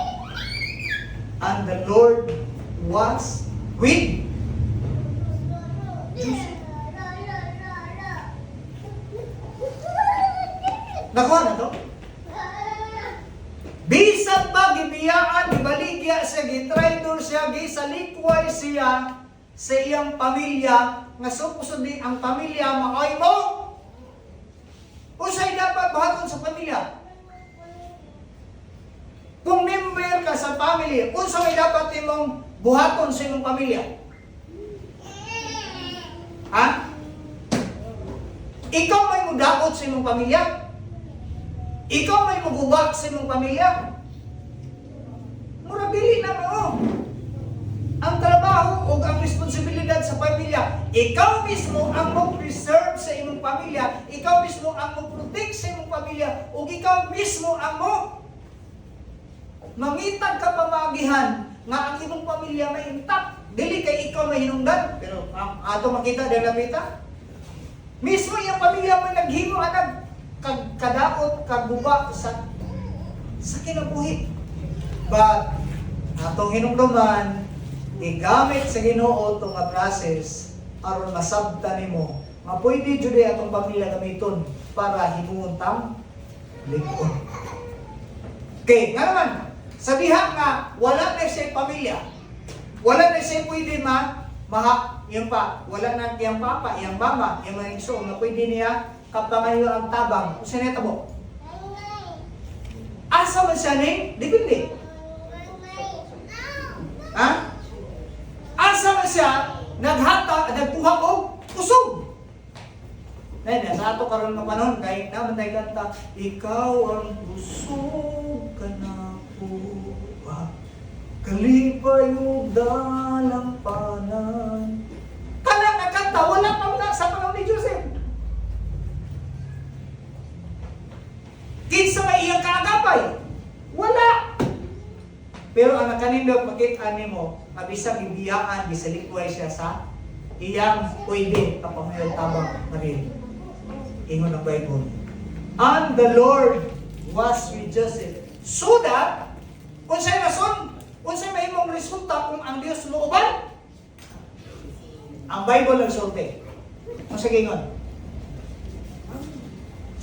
S2: And the Lord was with Joseph. Nakuha na to? Bisag pa gibiyaan, gibaligya siya, gitraidor siya, gisalikway siya sa iyang pamilya, nga supposed ang pamilya makay mo. Usay dapat buhaton sa pamilya. Kung member ka sa family, unsa may dapat imong buhaton sa imong pamilya? Ha? Ikaw may mudakot sa imong pamilya? Ikaw may magubak sa imong pamilya? Murabili na mo. Ang trabaho o ang responsibilidad sa pamilya, ikaw mismo ang mo-preserve sa imong pamilya, ikaw mismo ang mo-protect sa imong pamilya, o ikaw mismo ang mangitag ka pamagihan nga ang imong pamilya may intact. Dili kay ikaw may hinungdan, pero ato makita dahil napita. Mismo yung pamilya may naghimo anag kadaot, kaguba sa kinabuhi. But atong hinungdaman, igamit sa Ginoo itong process aron masabtan nimo nga pwede jud atong pamilya gamiton para himuntang lingkod. Okay, nga naman, sa diha nga wala na siya pamilya, wala na siya pwede yung wala na yung papa, yung mama, yung mga igso nga pwede niya kapangayo ang tabang. Kung siya tabo, asa man siya ni? Depende. Ha? Asa man siya nagkuha og kusog. Nay, sa ato karon nga panahon kay naman tay kanta, ikaw ang kusog kanako, kalipay mo dalampanan. Kana nga kanta wala pa muna sa panahon ni Joseph. Kinsa may iyang kaagapay? Wala. Pero ang nakanindot makita nimo, abisang ibiyaan, gisalikway siya sa iyang pwede kapamayong tabang na rin. Ingon ang Bible. And the Lord was with Joseph. So that, unsay rason, unsay mahimong resulta kung ang Dios mo uban? Ang Bible nagsulti. Unsay gingon?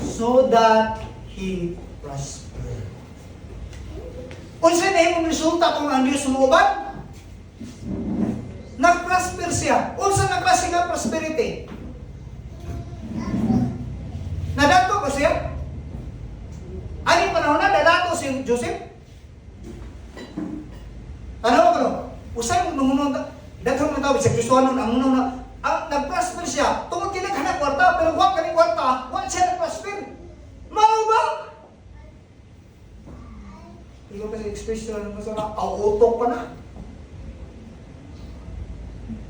S2: So that he prospered. Unsay mahimong resulta kung ang Dios mo uban? Nag-prosper siya. Unsa nga klase nga prosperity? Nadato ba siya? Ani panahon na nadato si Joseph? Ano ba? Usay mo nung daghang mga tao sa Kristohanon ang muno na nag-prosper siya. Tungod kini kana kwarta pero wa kani kwarta, wa siya nag-prosper. Mao ba? Ikaw pa sa expression ng masama, autok pa na.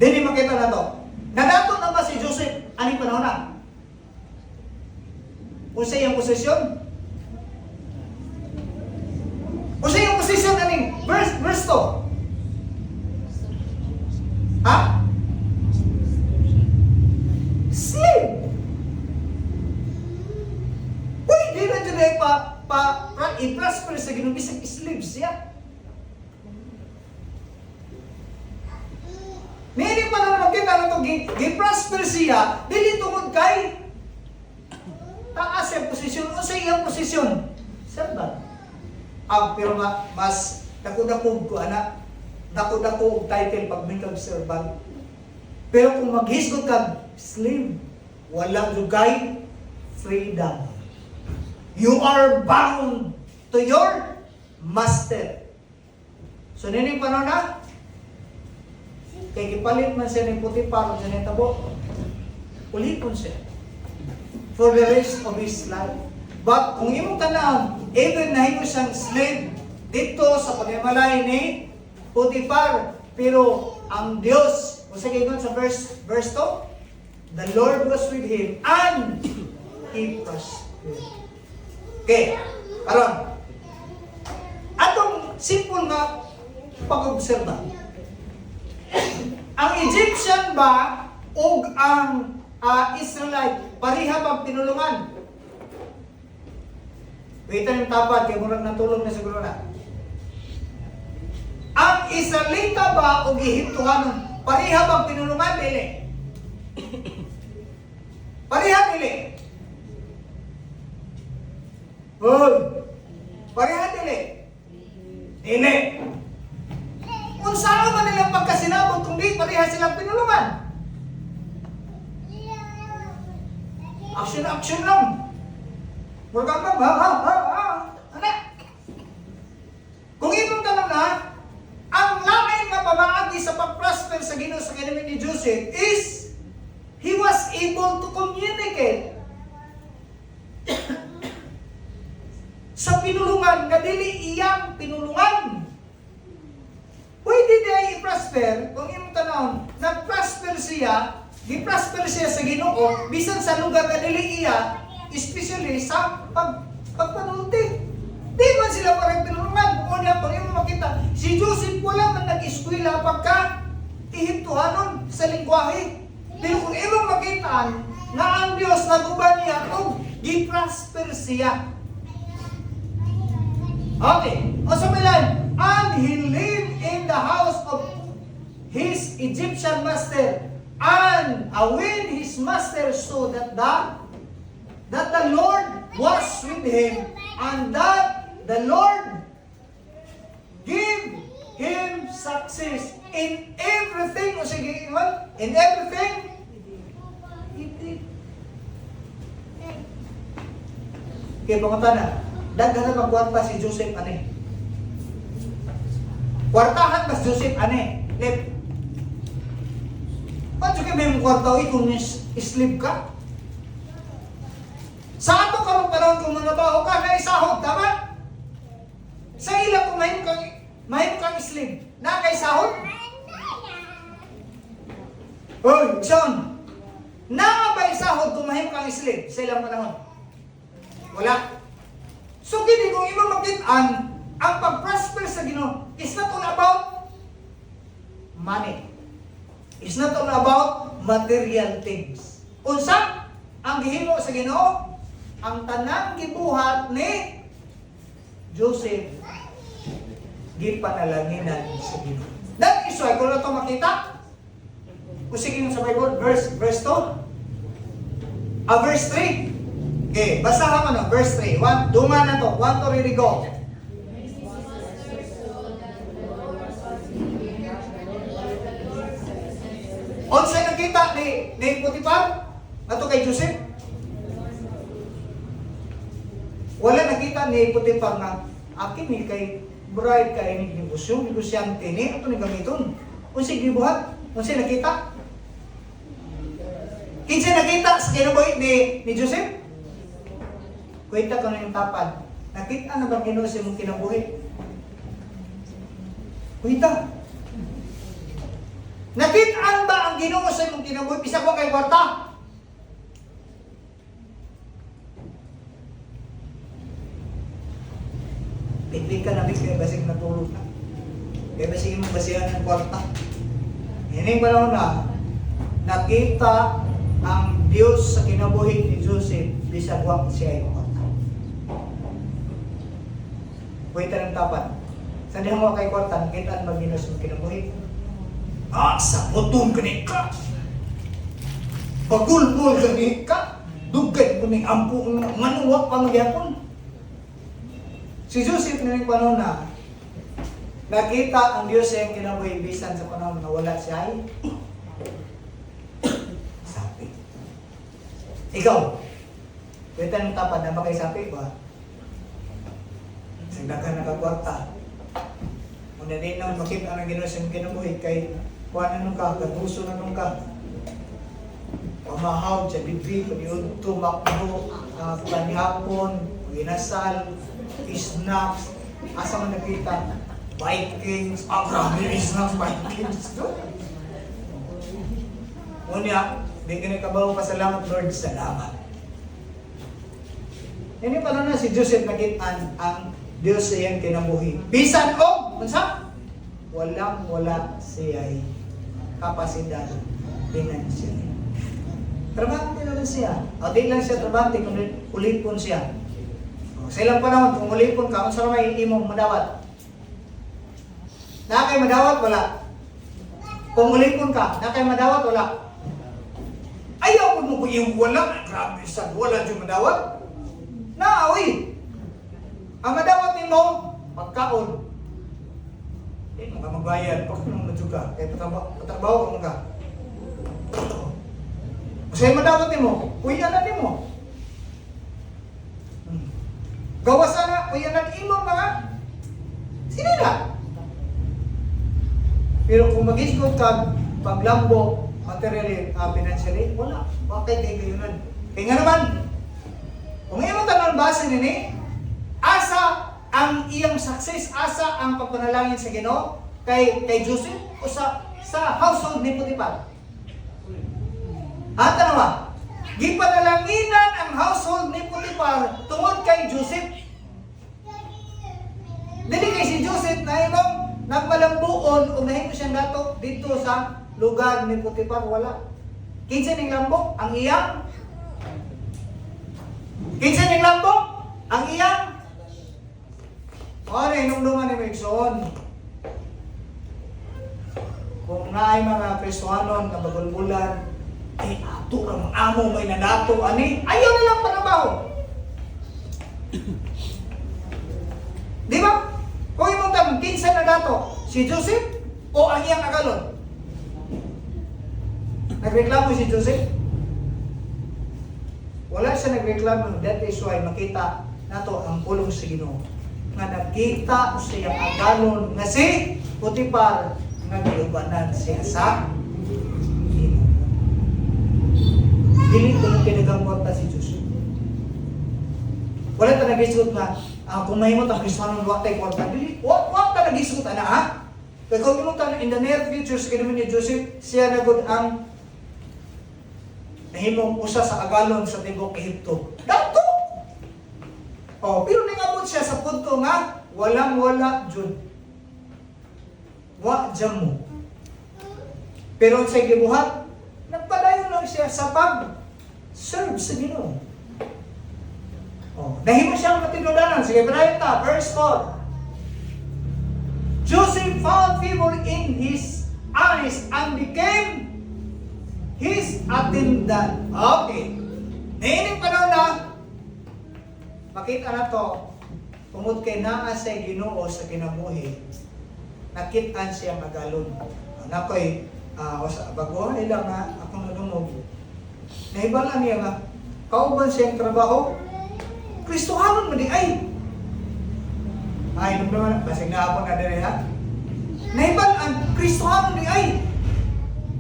S2: Dili makita na to. Nadato na ba si Joseph? Ani panahon na? Unsay ang posisyon? Unsay ang posisyon aning verse to? Ha? Slave. Pwede na dyan i-prosper sa Ginoo bisag slave siya. Nini pa naman makita na ito, gi-prosper siya, dili tungod kay taas yung posisyon. O sa iyang posisyon? Servant. Pero mas dako-dako ko, dako-dako title pag may servant. Pero kung maghisgot ka, slave, walang lugay, freedom. You are bound to your master. So, nining paano na? Kay kipalit man siya ng puti para sa nitabo, ulipon siya. for the rest of his life. But kung imong tanawon, even nahimo siyang slave dito sa paghimalay ni Potiphar, pero ang Diyos, kung sa gingon sa verse 2, the Lord was with him and he prospered. Okay, karon. Atong simple nga pag-obserba. Ang Egyptian ba o ang Israelite pareha bang pinulungan? Waitan yung tapad, kaya murag natulog na siguro na. Ang Israelita ba o Ehiptohanon, pareha bang pinulungan? Dili. Pareha, dili. Hoy! Pareha, dili. Dili. Kung saan man nilang pagkasinabot, kung di pareha silang pinulungan. Action lang. Murag ka ba? Ano? Kung imong tanong na, ang lain nga pamaagi sa pag-prosper sa Ginoo sa kinabuhi ni Joseph is he was able to communicate sa pinulungan nga dili iyang pinulungan. Pwede niya i-prosper kung imong tanawon, nag-prosper siya, gi-prosper siya sa Ginoo bisan sa lugar nga dili iya, especially sa pagpanulti. Di man sila parang pinulungan. Kung pag imong makita, si Joseph wala man nag-eskwela pagka Ehiptohanon sa lingwahe. Pero kung imong makita nga ang Dios naguban niya kung gi-prosper siya. Okay. O sa milan, and he lived in the house of his Egyptian master. And when his master saw that the Lord was with him, and that the Lord gave him success in everything. O sige, in everything he did. Okay, pangunta na. Daghan na magkwarta si Joseph, ane? Kwartahan ba si Joseph, ane? Lep. Paano kayo may kwarta o kung slave ka? Sa ato karong panahon kung mga baho ka, na isahod, tama? Sa ilang kung mahim kang slave, na kay sahod? Hoy, Sean, na ba isahod kung mahim kang slave sa ilang panahon? Wala. So, kini kung imong makitaan, ang pag-prosper sa Ginoo is not all about money. It's not all about material things. Unsa ang gihimo sa Ginoo? Ang tanang gibuhat ni Joseph gipanalanginan sa Ginoo. That is why kung ito makita, kung sige sa Bible, verse 2, verse 3. Okay, basahan mo no, verse 3. Duma na to. 1 to really go. Unsay nakita ni Potiphar ato kay Joseph? Wala nakita ni Potiphar na akin ni kay bride kay ni negosyante ni ato ni gamiton. Unsay gibuhat? Unsay nakita? Kinsay nakita sa kinabuhi ni Joseph? Kwenta ko na yung tapad. Nakita na bang Ginoo sa imong kinabuhi? Kwenta. Nakitaan ba ang Ginoo sa imong kinabuhi? Bisa ko kay kwarta. Pitli ka na kaya basig natulog na. Kaya basig imong basihan ng kwarta. Hining panahon na, nakita ang Diyos sa kinabuhi ni Joseph bisag wa siya ay kwarta. Kwenta ng tapat. Sa dihan mo kay kwarta, nakitaan ba Ginoo sa imong kinabuhi? Sa butong kani ka. Pagulbol kani ka. Dugay ko ning ampo manuwa pa magyapon. Si Joseph na panahon na nakita ang Diyos sa iyang kinabuhi bisan sa panahon na wala siya ay sapi. Ikaw, kwenta ng tapad na ba kay sapi ba? Sagdagan nakakwarta. Kung din nang makita ang Ginoo sa iyang kinabuhi kay kuha na nung ka, kaguso na nung ka. pamahawd sa bibig, paniud tumakbo, panihapon, ginasal, snacks, asa man nakita, Vikings, grabe snacks, Vikings. Unya, di ka nakabaw pasalamat, Lord, salamat. Ini pa na si Joseph nakitaan ang Diyos sa iyang kinabuhi. Bisan o, unsa? Walang-wala siya'y kapasidad financial. Trabante na lang siya. O di lang siya trabante kung ulipon siya. Sa ilang panahon, kung ulipon ka, kung saan may imong madawat? Na kayo madawat? Wala. Kung ulipon ka, na kayo madawat? Wala. Ayaw mo kung yung wala. Grabe sa wala dyan madawat. Naawi. Ang madawat ni mo, pagkaon. Hindi mo ka magbayad. Pag mo madsuga. Kaya patrabaho ka mo ka. Kasi madawat ni mo, kuyanan ni mo. Gawasan na, kuyanan imo mga sinila. Pero kung mag-isgot ka, paglambo, materially, financially, wala. Bakit kayo gayunan? Kaya nga naman, kung iyong tanong base nini, asa ang iyang success, asa ang pagpanalangin sa Ginoo kay Joseph o sa household ni Potiphar? At ano ba? Gipanalanginan ang household ni Potiphar tungod kay Joseph. Dili kay si Joseph na imong nagmalambuon o nahimo siyang dato dito sa lugar ni Potiphar, wala. Kinsa ning lambok? Ang iyang. Kinsa ning lambok? Ang iyang. Ano, inumduman ni Megson. Kung naay mga Kristohanon na bagulbulan, ato ang amo may nadato, ani, ayaw nilang panabaho. Di ba? Kung imong tanong, kinsa na dato? Si Joseph o ang iyang agalon? Nagreklamo si Joseph? Wala siya nagreklamo. That is why makita nato ang pulong sa Ginoo. Nga nakita sa iyang agalon nga si Potiphar nga giubanan siya sa dili ko nung kinagamot na si Joseph. Wala ta nag-isgot na, kung mahimot ang Kristohanon, wak tayo kwarta. Dili, wak ta nag-isgot na ha? Kaya kung imong tanong, in the near future, sa kinamin ni Joseph, siya nagod ang nahimong usa sa agalon sa tibok Ehipto. Dato! Pero nangabot siya sa punto nga, walang-wala dyan. Wa dyan mo. Pero sa gibuhat, nagpadayon lang siya sa pag-serve sa Ginoo. Nahimo siyang matinudanan. Sige, panayon ta, verse 4. Joseph found favor in his eyes and became his attendant. Okay. Naining panahon na, makita na to, tungod kay naa sa Ginoo sa kinabuhi, nakitaan siya magalon. Nakoy, baguhay lang nga, ako nadungog. Nahibala niya nga, kauban siyang trabaho, Kristohanon mo di ay. Nung naman, basig na ako na din ha. Nahibalaan, Kristohanon di ay.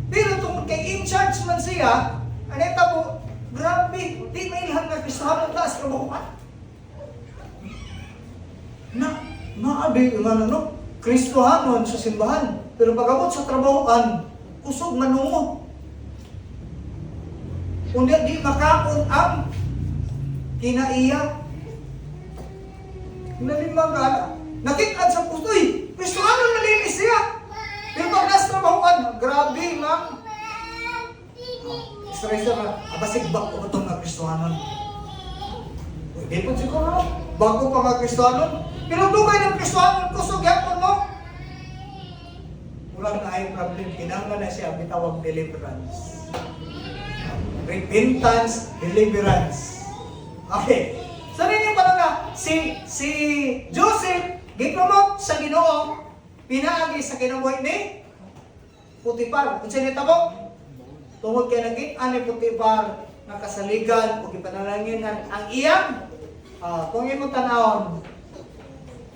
S2: Pero tungkol kay in charge man siya, aneta mo, grabe, di mailhan na Kristohanon taas trabahoan. Maabi yung ano, Kristohanon sa simbahan. Pero pagabot sa trabahoan, kusog manungo. Kundi di makakon ang kinaiya. Nalimang ka, nakitaan sa puso, Kristohanon malinis siya. Pero pag nasa trabahoan, grabe lang. Stressor na, abasigbak ko itong mga Kristohanon. Hindi po siguro, bago pa mga Kristohanon. Pero dugay ng Kristohanon, kusog yapon mo. Walang na ay problem, kinanglan na siya, bitawag deliverance. Repentance, deliverance. Okay. So rin yung parang na, si Joseph, gipromote sa Ginoo, pinaagi sa kinabuhi ni Potiphar. Kung siya nita mo, tungod kay naging ni Potiphar, nakasaligan, o ipanalangin ang iyang, kung imo tanawon,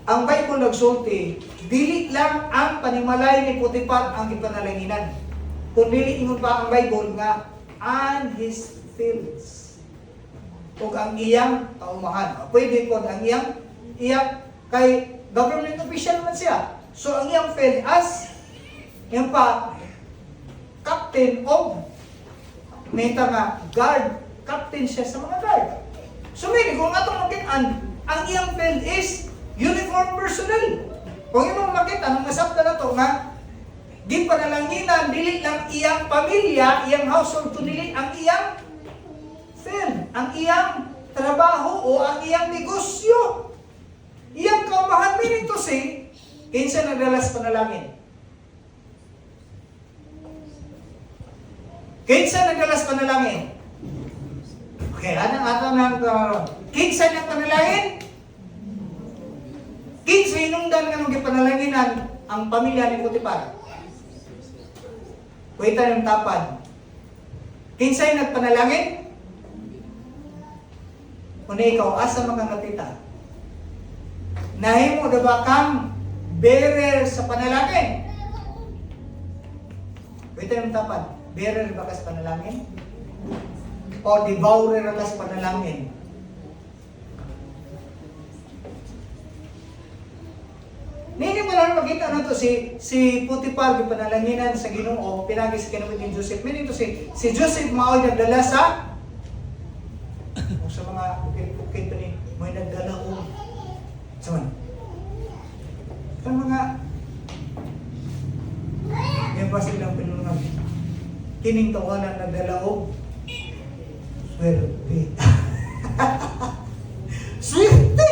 S2: ang Bible nagsulti, dili lang ang panimalay ni Potiphar ang ipanalanginan. Kung dili ingon pa ang Bible nga, and his fields. Ug ang iyang kaumahan. Pwede po ang iyang kay government official man siya. So ang iyang field as yung pa captain of may nga guard, captain siya sa mga guard. So maybe kung atong makitaan, ang iyang field is uniform personnel. Kung imong makita, nung nasabta na to nga, di panalanginan, dili lang iyang pamilya, iyang household, kundi ang iyang field, ang iyang trabaho o ang iyang negosyo. Iyang kaumahan, meaning to say, kinsa nagdalas panalangin? Kinsa nagdalas panalangin? Okay, anong ato ng kinsa nang panalangin? Kinsa hinungdan nga nung gipanalaginan ang pamilya ni Potiphar? Kuwita ng tapad. Kinsa yung nagpanalangin? Kung ikaw, asa mga katita? Nahimo na ba kang bearer sa panalangin? Kuwita ng tapad. Bearer ba ka sa panalangin? O devourer ka sa panalangin? Nini mo lang makita na to si Potiphar gipanalanginan sa Ginoo pinagi sa kinamit ni Joseph. Meaning to si Joseph mao nagdala sa mga ukit pa ni may nagdala o sa mga yung pa silang pinunang kining tawanan nagdala o swerte. Swerte!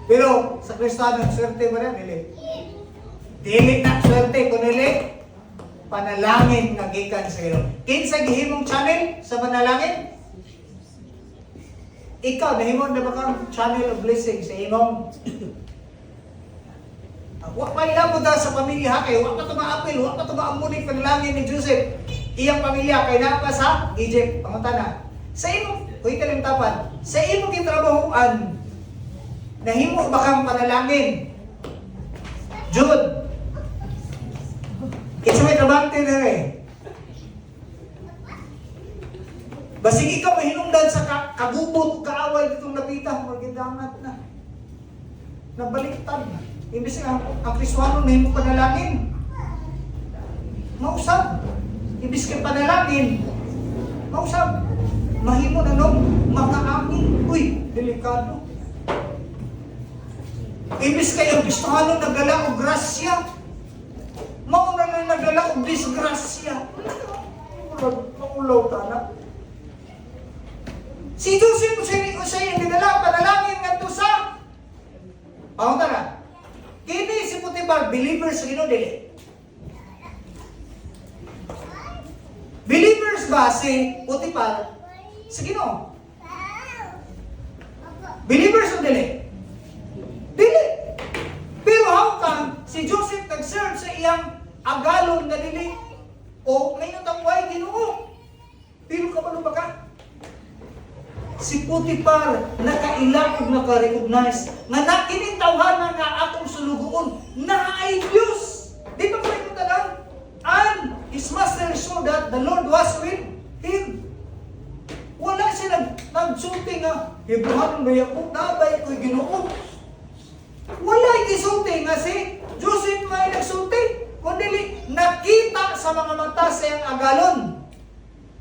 S2: Pero sa Kristiyano, swerte ba na? Dili. Dili na swerte, kundi panalangin nga gikan sa Ginoo. Kinsa gihimong channel sa panalangin? Ikaw, nahimong na ba kang channel of blessing sa imong? Wa pa ilabot sa pamilya ha, kay wa pa tumaapil, wa pa tumaamunin panalangin ni Joseph. Iyang pamilya, kay napa sa Egypt, pangutana. Sa imong, kuy talang tapan, sa imong gitrabahuan, nahimo ba kang panalangin? Jude. Kinsa may trabaho din eh. Basig ikaw mahinungdan sa kagubot, kaaway ditong napita, magidangat na. Nabaliktad na. Imbis nga ang Kristiyano nahimo panalangin. Mausap. Imbis kay panalangin. Mausap. Mahimo na nung makaamin. Uy, delikado. Imbis kayo Kristiyano nagdala og grasya, mauna na nagdala og disgrasya. Maulaw ta na. Si Joseph usay ang dinala panalangin ngadto sa paunta na. Kini si Potiphar believers sa Ginoo dili. Believers ba si Potiphar sa Ginoo? Believers o dili? Dili. Pero how come si Joseph nag-serve sa iyang agalon na dili? O ngayon ang way Ginoo. Pero kabalo ba ka? Si Potiphar nakailang ug naka-recognize nga nakining tawhana nga atong sulugoon na ay Dios. Di ba ko ito tanan? And his master saw that the Lord was with him. Wala siya nagsulti nga Ibrahim ba yakong nabay ko'y Ginoo. Wala gisulti nga si Joseph may nagsulti. Kundi nakita sa mga mata sa iyang agalon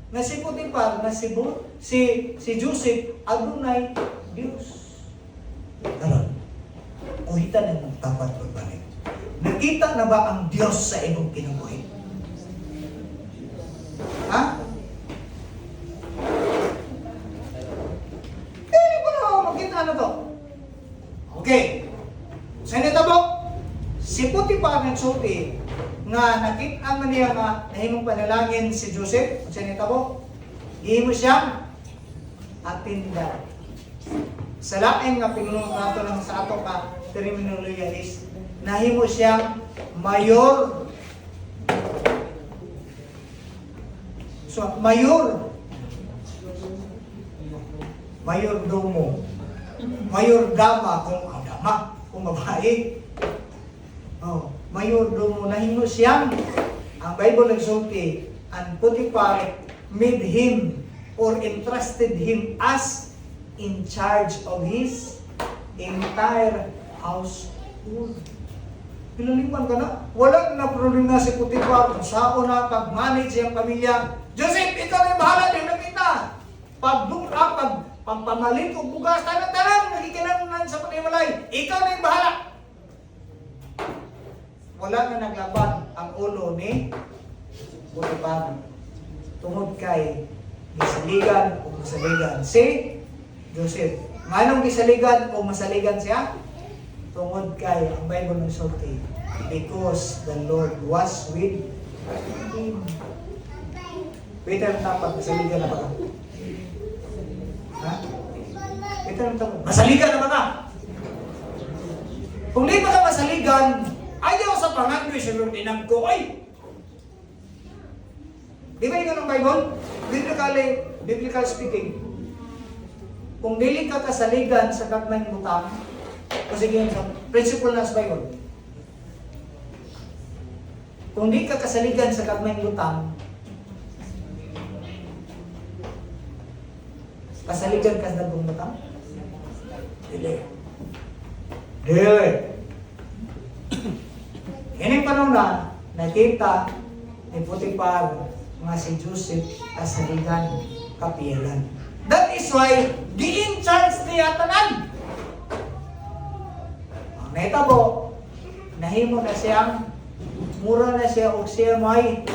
S2: nga si Potiphar, nga si Joseph, adunay Diyos. Karon, kuhitan ng tapat pagbalik. Nakita na ba ang Diyos sa imong kinabuhi? Ha? Hindi ko na makita na to. Okay. Sa nitabo, si Potiphar nagsulti nga nakita man niya nga nahimong panalangin si Joseph. Sa nitabo, gihimo siyang atinda. Sa laing nga pinulong nato lang sa ato ka terminolohiya is nahimo siyang mayor. So, mayordomo. Mayordama kung babae. Oh, mayordomo nahimo siyang ang Bible nagsulti And Potiphar made him or entrusted him as in charge of his entire household. Pinalipan ka na? Wala na problema si Potiphar kung saan na pag-manage yung pamilya. Joseph, ikaw na yung bahala din na kita. Pagpamalit o bugas, tanan-tanan, nagikinangan sa panimalay. Ikaw na yung bahala. Wala na naglaban ang ulo ni Potiphar. Tungod kay gisaligan o masaligan si Joseph. Manong gisaligan o masaligan siya? Tungod kay ang Bible ng sulti, because the Lord was with him. Peter tapat, masaligan na ba ka? Ha? Peter tapat, masaligan na ba ka? Kung di ba ka masaligan, ayaw sa pangandoy sa Lord inang ko, ay! Di ba yun ang Bible? Biblical speaking. Kung dili ka kasaligan sa gagmayng butang, kasi yun sa principle na sa Bible. Kung di ka kasaligan sa gagmayng butang, kasaligan ka sa dagong butang? Dili. Dili. Ining panahon na, nakita ni Potiphar nga si Joseph kasaligan kapiyalan. That is why, di-in charge niya tanan. Ang naitabo, nahimo na siyang, mura na siya o siya may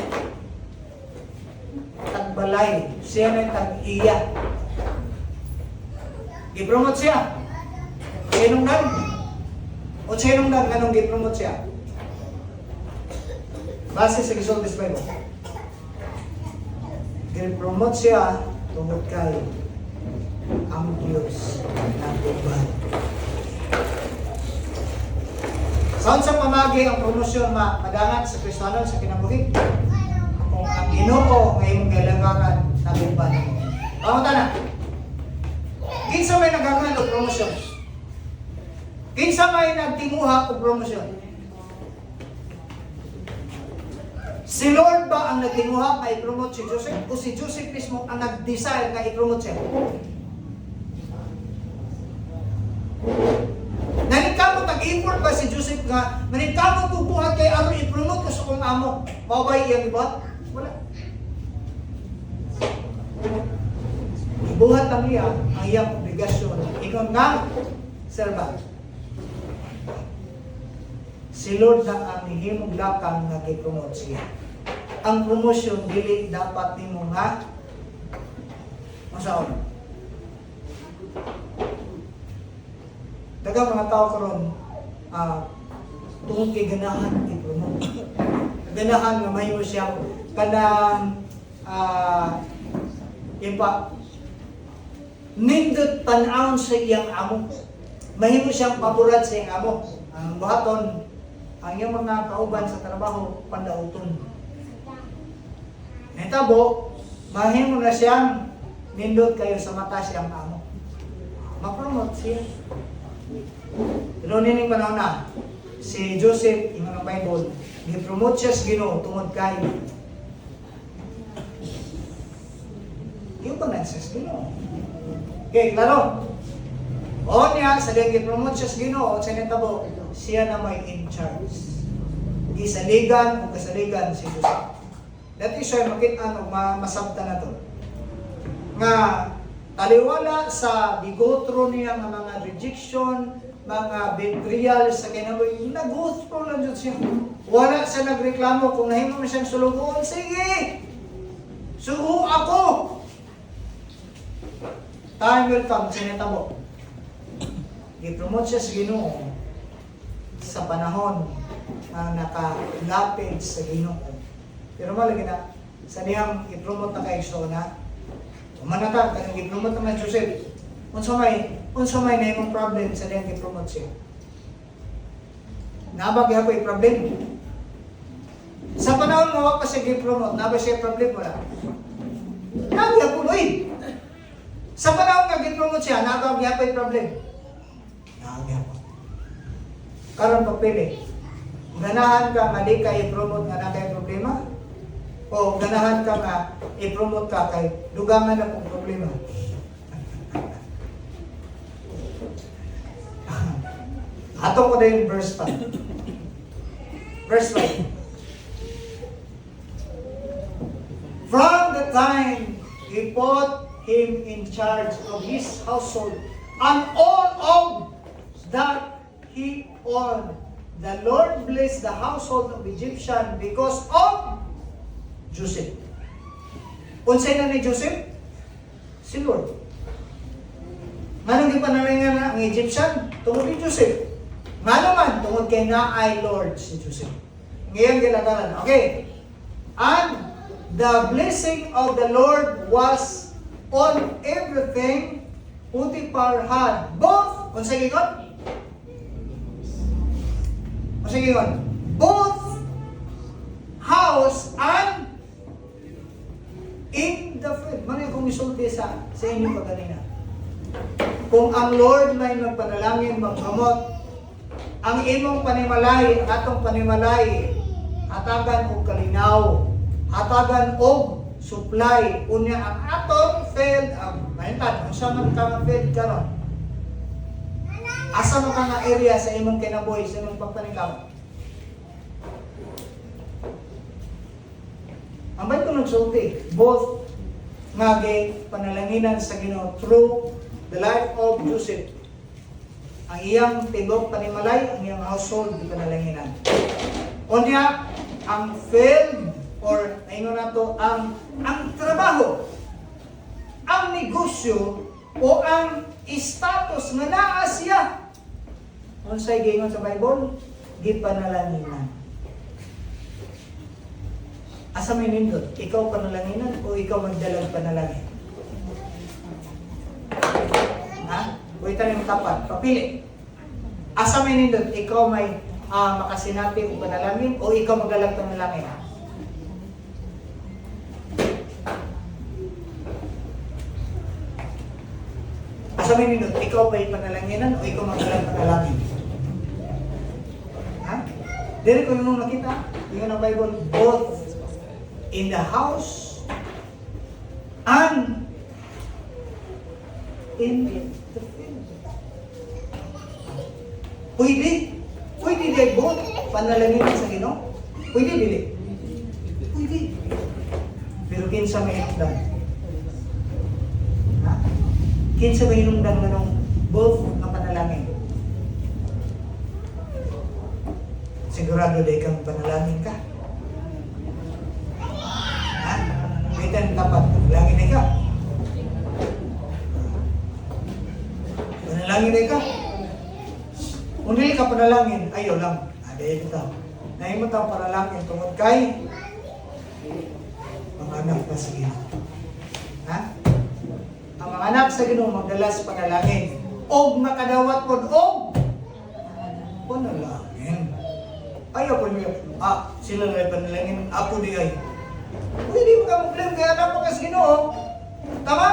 S2: tagbalay, siya may tag-iya. I-promote siya. Sinong nag? O sinong nag ganong i-promote siya? Base sa Gisultis Bible. I-promote siya tungkol kay ang Diyos ng Tuban. Saan sa pamagi ang promosyon madangan sa Kristyanon sa kinabuhi? Kung ang Ginoo ngayong kailangan na Tuban. Pamunta na. Kinsa may nagagan o promosyon? Kinsa may nagtinguha o promosyon? Si Lord ba ang nagtinguha na i-promote si Joseph? O si Joseph mismo ang nag-desire na i-promote siya? Naningkamot, nag-import ba si Joseph nga, naningkamot bubuhat kay Aaron i-promote ko sa kong amo? Mabay iyang iba? Wala. Ibuhat lang niya ang iyang obligasyon. Ikaw nga, servant. Si Lord na ang himong lakang nag-promote siya. Ang promosyon dili dapat nimo nga masaon. Daghang mga tao karon tungod kay ganahan i-promote. Ganahan nga mahimo siya kanang nindot tan-awon sa iyang amo. Mahimo siyang paborat sa iyang amo. Ang buhaton ang iyang mga kauban sa trabaho pandauton. Netabo, mahimo na siyang nindot kayo sa mata siyang amo. Ma-promote siya. Pero nining panahon na, si Joseph, yung mga Bible, ni-promote siya sa Ginoo tungod kay yung panansa sa Ginoo. Okay, klaro? O niya, sa diyang i-promote siya sa Ginoo, sa netabo, siya na may in charge. Isaligan o kasaligan si Joseph. Dati siya makita o masabta na to. Nga taliwala sa bigotro niya ng mga rejection, mga betrayal sa kinabuhi, nag-go-through lang dyan siya. Wala siya nagreklamo kung nahimo na siyang sulugoon. Sige! Suho ako! Time will come, sinetabo. I-promote siya sa Ginoo sa panahon na nakalapid sa Ginoo. Pero malagi na, sa niyang i-promote na kay Sona, umanata, kanyang i-promote naman Joseph. Unsa may na yung problem sa niyang i-promote siya. Nabag po yung problem. Sa panahon nga wala pa siya i-promote, nabag siya problem wala. Nabag po, uy! Sa panahon nga i-promote siya, nabag po yung problem. Nabag po. Karon pagpili. Ganahan ka, mali ka i-promote nga na kayo problema? O ganahan ka nga, i-promote ka kay dugangan na kong problema. Ato ko na yung verse 5. Verse 5. From the time he put him in charge of his household and all of that he owned, the Lord blessed the household of Egyptian because of Joseph. Unsay na ni Joseph? Si Lord. Nganong gipanalingan na ang Egyptian? Tungod ni Joseph. Nga naman, tungod kay na ay Lord si Joseph. Ngayon ginagalan. Okay. And the blessing of the Lord was on everything Potiphar had. Both, kung sige ko? Kung sige ko? Both house and in the field. Mano kung isulti sa inyo pa kanina. Kung ang Lord may magpanalangin, magkamot, ang imong panimalay, atong panimalay, hatagan og kalinaw, hatagan og supply, unya ang atong field, mahintan, kung saan man ka nga field karon. Asa man ka nga area sa imong kinabuhi, sa imong pagpanikaw. Ang bay ko nagsulti, both nga panalanginan sa Ginoo through the life of Joseph. Ang iyang tibok panimalay, ang iyang household di panalanginan. Unya, ang field or ayun na to, ang trabaho, ang negosyo o ang status nga naa siya. Unsay gingon sa Bible? Di panalanginan. Asa may nindot? Ikaw panalanginan o ikaw magdalag panalangin? Ha? Uy, tanim tapat. Papili. Asa may nindot? Ikaw may makasinati o panalangin o ikaw magdalag panalangin? Asa may nindot? Ikaw ba'y panalanginan o ikaw magdalag panalangin? Ha? Dili ko nung nakita. Yung na Bible, both in the house and in the field. Pwede di both panalangin sa Ginoo? Pwede dili? Pwede. Pero kinsa may hinungdan? Ha? Kinsa may hinungdan manong both nga panalangin? Sigurado day kang panalangin ka. Kaitan tapat, panalangin na ka. Panalangin na ka. Kung hindi ka panalangin, ayaw lang. Dahil ito. Nahimot ang panalangin tungod kay mga anak na sa Ginoo. Ha? Ang mga anak sa Ginoo magdalas panalangin. Og makadawat po og panalangin. Ayaw po niyo. Sila na panalangin. Ako di ay. Pwede mo ka mag-blame kaya anak mo kasi Ginoo. Tama?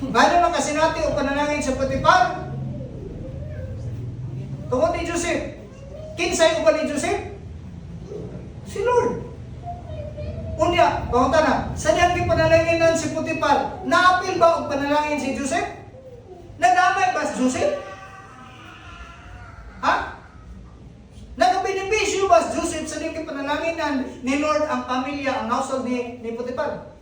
S2: Gano'n lang kasi natin o panalangin sa Potiphar? Tungod ni Joseph. Kinsay uban ni Joseph? Si Lord. Unya, pangunta na, sa niyang ipanalanginan si Potiphar, naapil ba o panalangin si Joseph? Nagdamay ba si Joseph? Ha? Nagabinipisyo ba si Joseph sa niyang ipanalanginan ni Lord ang pamilya, ang household ni Potiphar?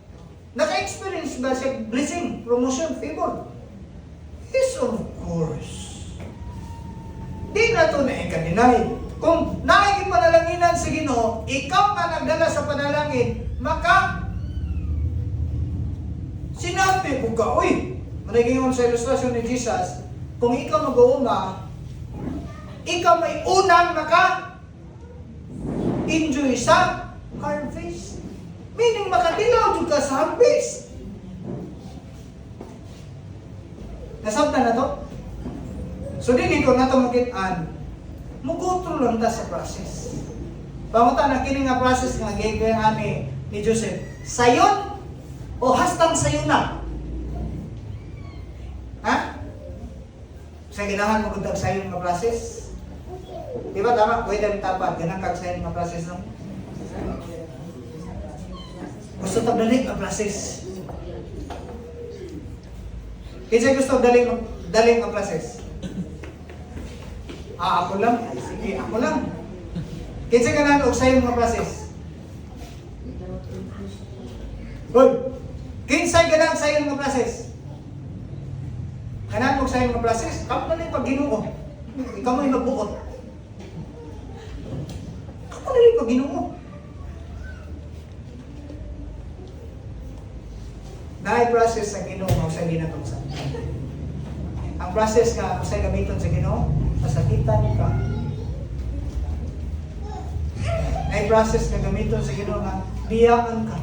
S2: Naka-experience ba siya blessing, promotion, favor? Yes, of course. Di na ito na-i-deny. Kung nakikipanalaginan sa Ginoo, ikaw nga nagdala sa panalangin, maka sinabi mo ka, uy, manigingon sa ilustrasyon ni Jesus, kung ikaw mag-uuma, ikaw may unang maka-enjoy sa harvest. Meaning, makadilaw juga sa harvest. Nasabta na to? So, dili ko na ito makitaan, mugutro lang ta sa process. Pangunta na kini nga process nga gayaan ni Joseph. Sayon o hastang sayon na? Ha? Sa ginahan mo kung sayon nga process? Di ba tama? Pwede rin tapat. Ganang kag sayon nga process no? gusto tab dali ang process. Kinsa gusto daling ang process? Ako lang. Ay, sige, ako lang. Kinsa ganan og sayo mga process? Hoy, kinsa ganan sayo mga process? Ganan og sayo mga process? Kamu na pag Ginoo. Ikaw mo magbuot. Kamu na pag Ginoo. Naay process sa Ginoo nga usay ginatong sa. Ang process nga usay gamiton sa Ginoo, masakitan ka. Naay process nga gamiton sa Ginoo nga biyaan ka.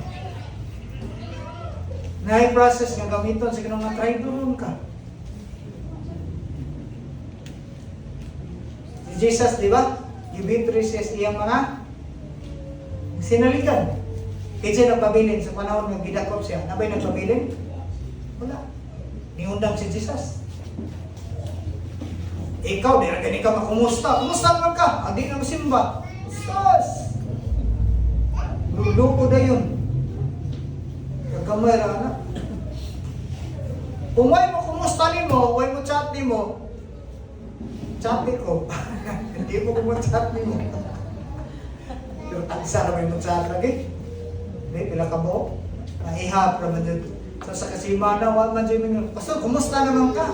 S2: Naay process nga gamiton sa Ginoo nga traidoron ka. Si Jesus, di ba? Gibitres iyang mga sinaligan. Kinsa nagpabilin sa panahon nga gidakop siya? Nabay nagpabilin? Wala. Niundang si Jesus. Ikaw, di na gani ka makumusta. Kumusta naman ka? Adi na masimba. Jesus! Luluko na yun. Kagamay ra na. Kung may mo kumusta ni mo, may mo chat ni mo, chat ko. Hindi mo kumu-chat ni mo. Pero tagsa na may mo chat lagi. Hindi, pila ka mo? Ihap naman dito. So sa kasimana, wag man dyan minyo. Pastor, kumusta naman ka?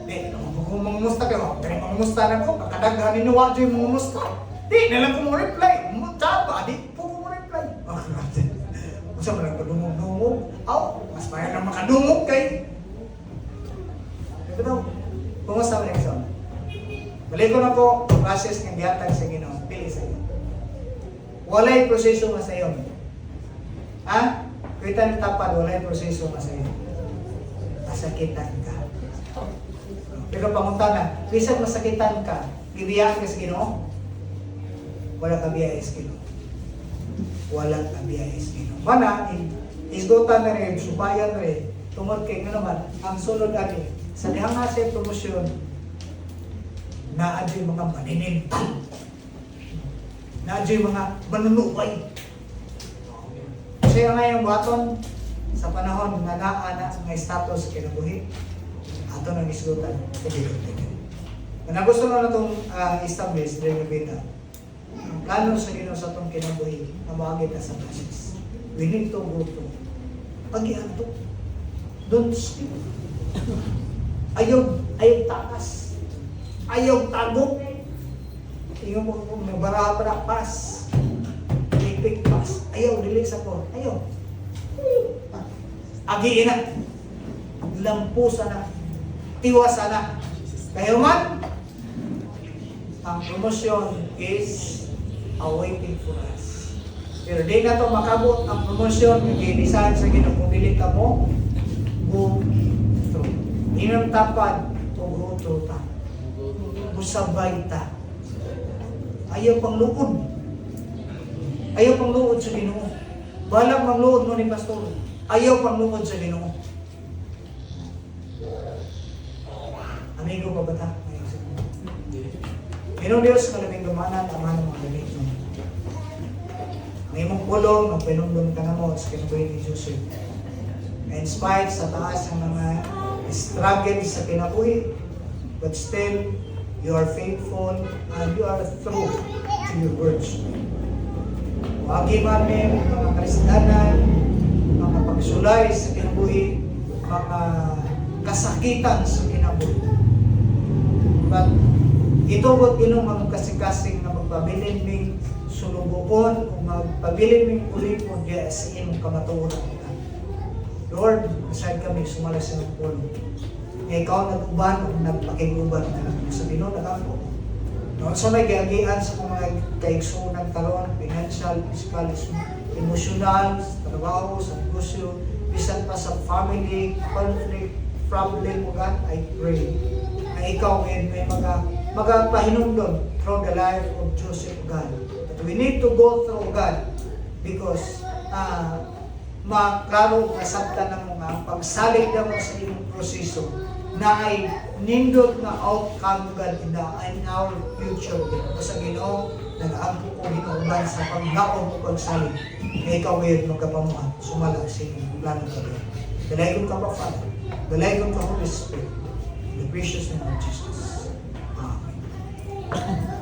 S2: Hindi, kung mangumusta kayo, kaya mangumusta na ko, kakadaghanin nyo, wag dyan mangumusta. Hindi, nalang ko mo reply. Chat ba? Di po ko mo reply. Kung saan mo lang padungog-dungog? Aw, mas maya na makadungog kay. Ito daw, kumusta mo na isa? Balik ko na po, process ng gihatag sa Ginoo. Pili sa iyo. Walay proseso nga sa iyo. Ha? Kita ni tapad, wala yung proseso nga sa'yo. Masakitan ka. Pero pangunta na, bisag masakitan ka, bibiyaan ka sa Ginoo? Wala ka biyaya sa Ginoo. Wala ka biyaya sa Ginoo. Mana, isgutan na rin, subayan na rin, tungod kay nga naman, ang sunod ani, sa dihang nga sa promosyon, naadyo mga maninintal. Naadyo mga manunuway. Kasi nga yung baton sa panahon nga naa nga status sa kinabuhi, ato nang isgutan sa bilog-bilog. Kung gusto na itong establish, dahil nga ang plano sa Ginoo sa itong kinabuhi, na maagit na sa process. We need to go to. Pag-ian to. Don't skip. Ayaw takas. Ayaw tagok. Tingnan mo kung nabara-bara pas. Big pass. Ayaw, dili sa ko. Ayaw. Agiin na. Lampusan na. Tiwasan na. Kaya man, ang promosyon is awaiting for us. Pero di na to makabot ang promosyon ng ginisahan sa Ginoo kung dili ka mo, go through. Inang tapad, go through ta. Busabay ta. Ayaw pang lukod. Ayaw pang luod sa Ginoo. Balang pang luod mo ni Pastor. Ayaw pang luod sa Ginoo. Amigo pa ba ta? Ginoo Diyos, kalabing lumanan, amahan ng mga galit mo. Ang imong pulong, ang pinundong ka na mo sa kinabuhi ni Joseph. In spite sa taas ng mga struggles sa kinabuhi, but still, you are faithful and you are true to your words. Wagi man may mga Kristiyanan, mga pagsulay sa kinabuhi, mga kasakitan sa kinabuhi. But ito ba't Ginoo mga kasing-kasing na magpabilin ming sulubuon o magpabilin ming ulipon diya sa inyong kamatuoran. Lord, aside kami, sumala sa ng pulo. Ikaw nag-uban o nagpakiguban na lang sa Ginoo nag-ako. Noon sa may giagian sa mga kaigsunan karon, financial, physical, emotional, sa trabaho, sa negosyo, bisan pa sa family, conflict, problem mo God, I pray na ikaw ngayon may magpahinumdon through the life of Joseph God. But we need to go through God because maklaro kasabtan ng mga pagsalig na mo sa iyong proseso na ay nindot na outcome God in our future. Ito sa Ginoo, nag-aampo ko hinaulan sa paglaon ko pagsalig na ikaw ngayon magkapamuhan sumala sa inyong plano ka doon. Dalayon ka pa, Father. Dalayon ka, Holy Spirit. In the precious name of Jesus. Amen.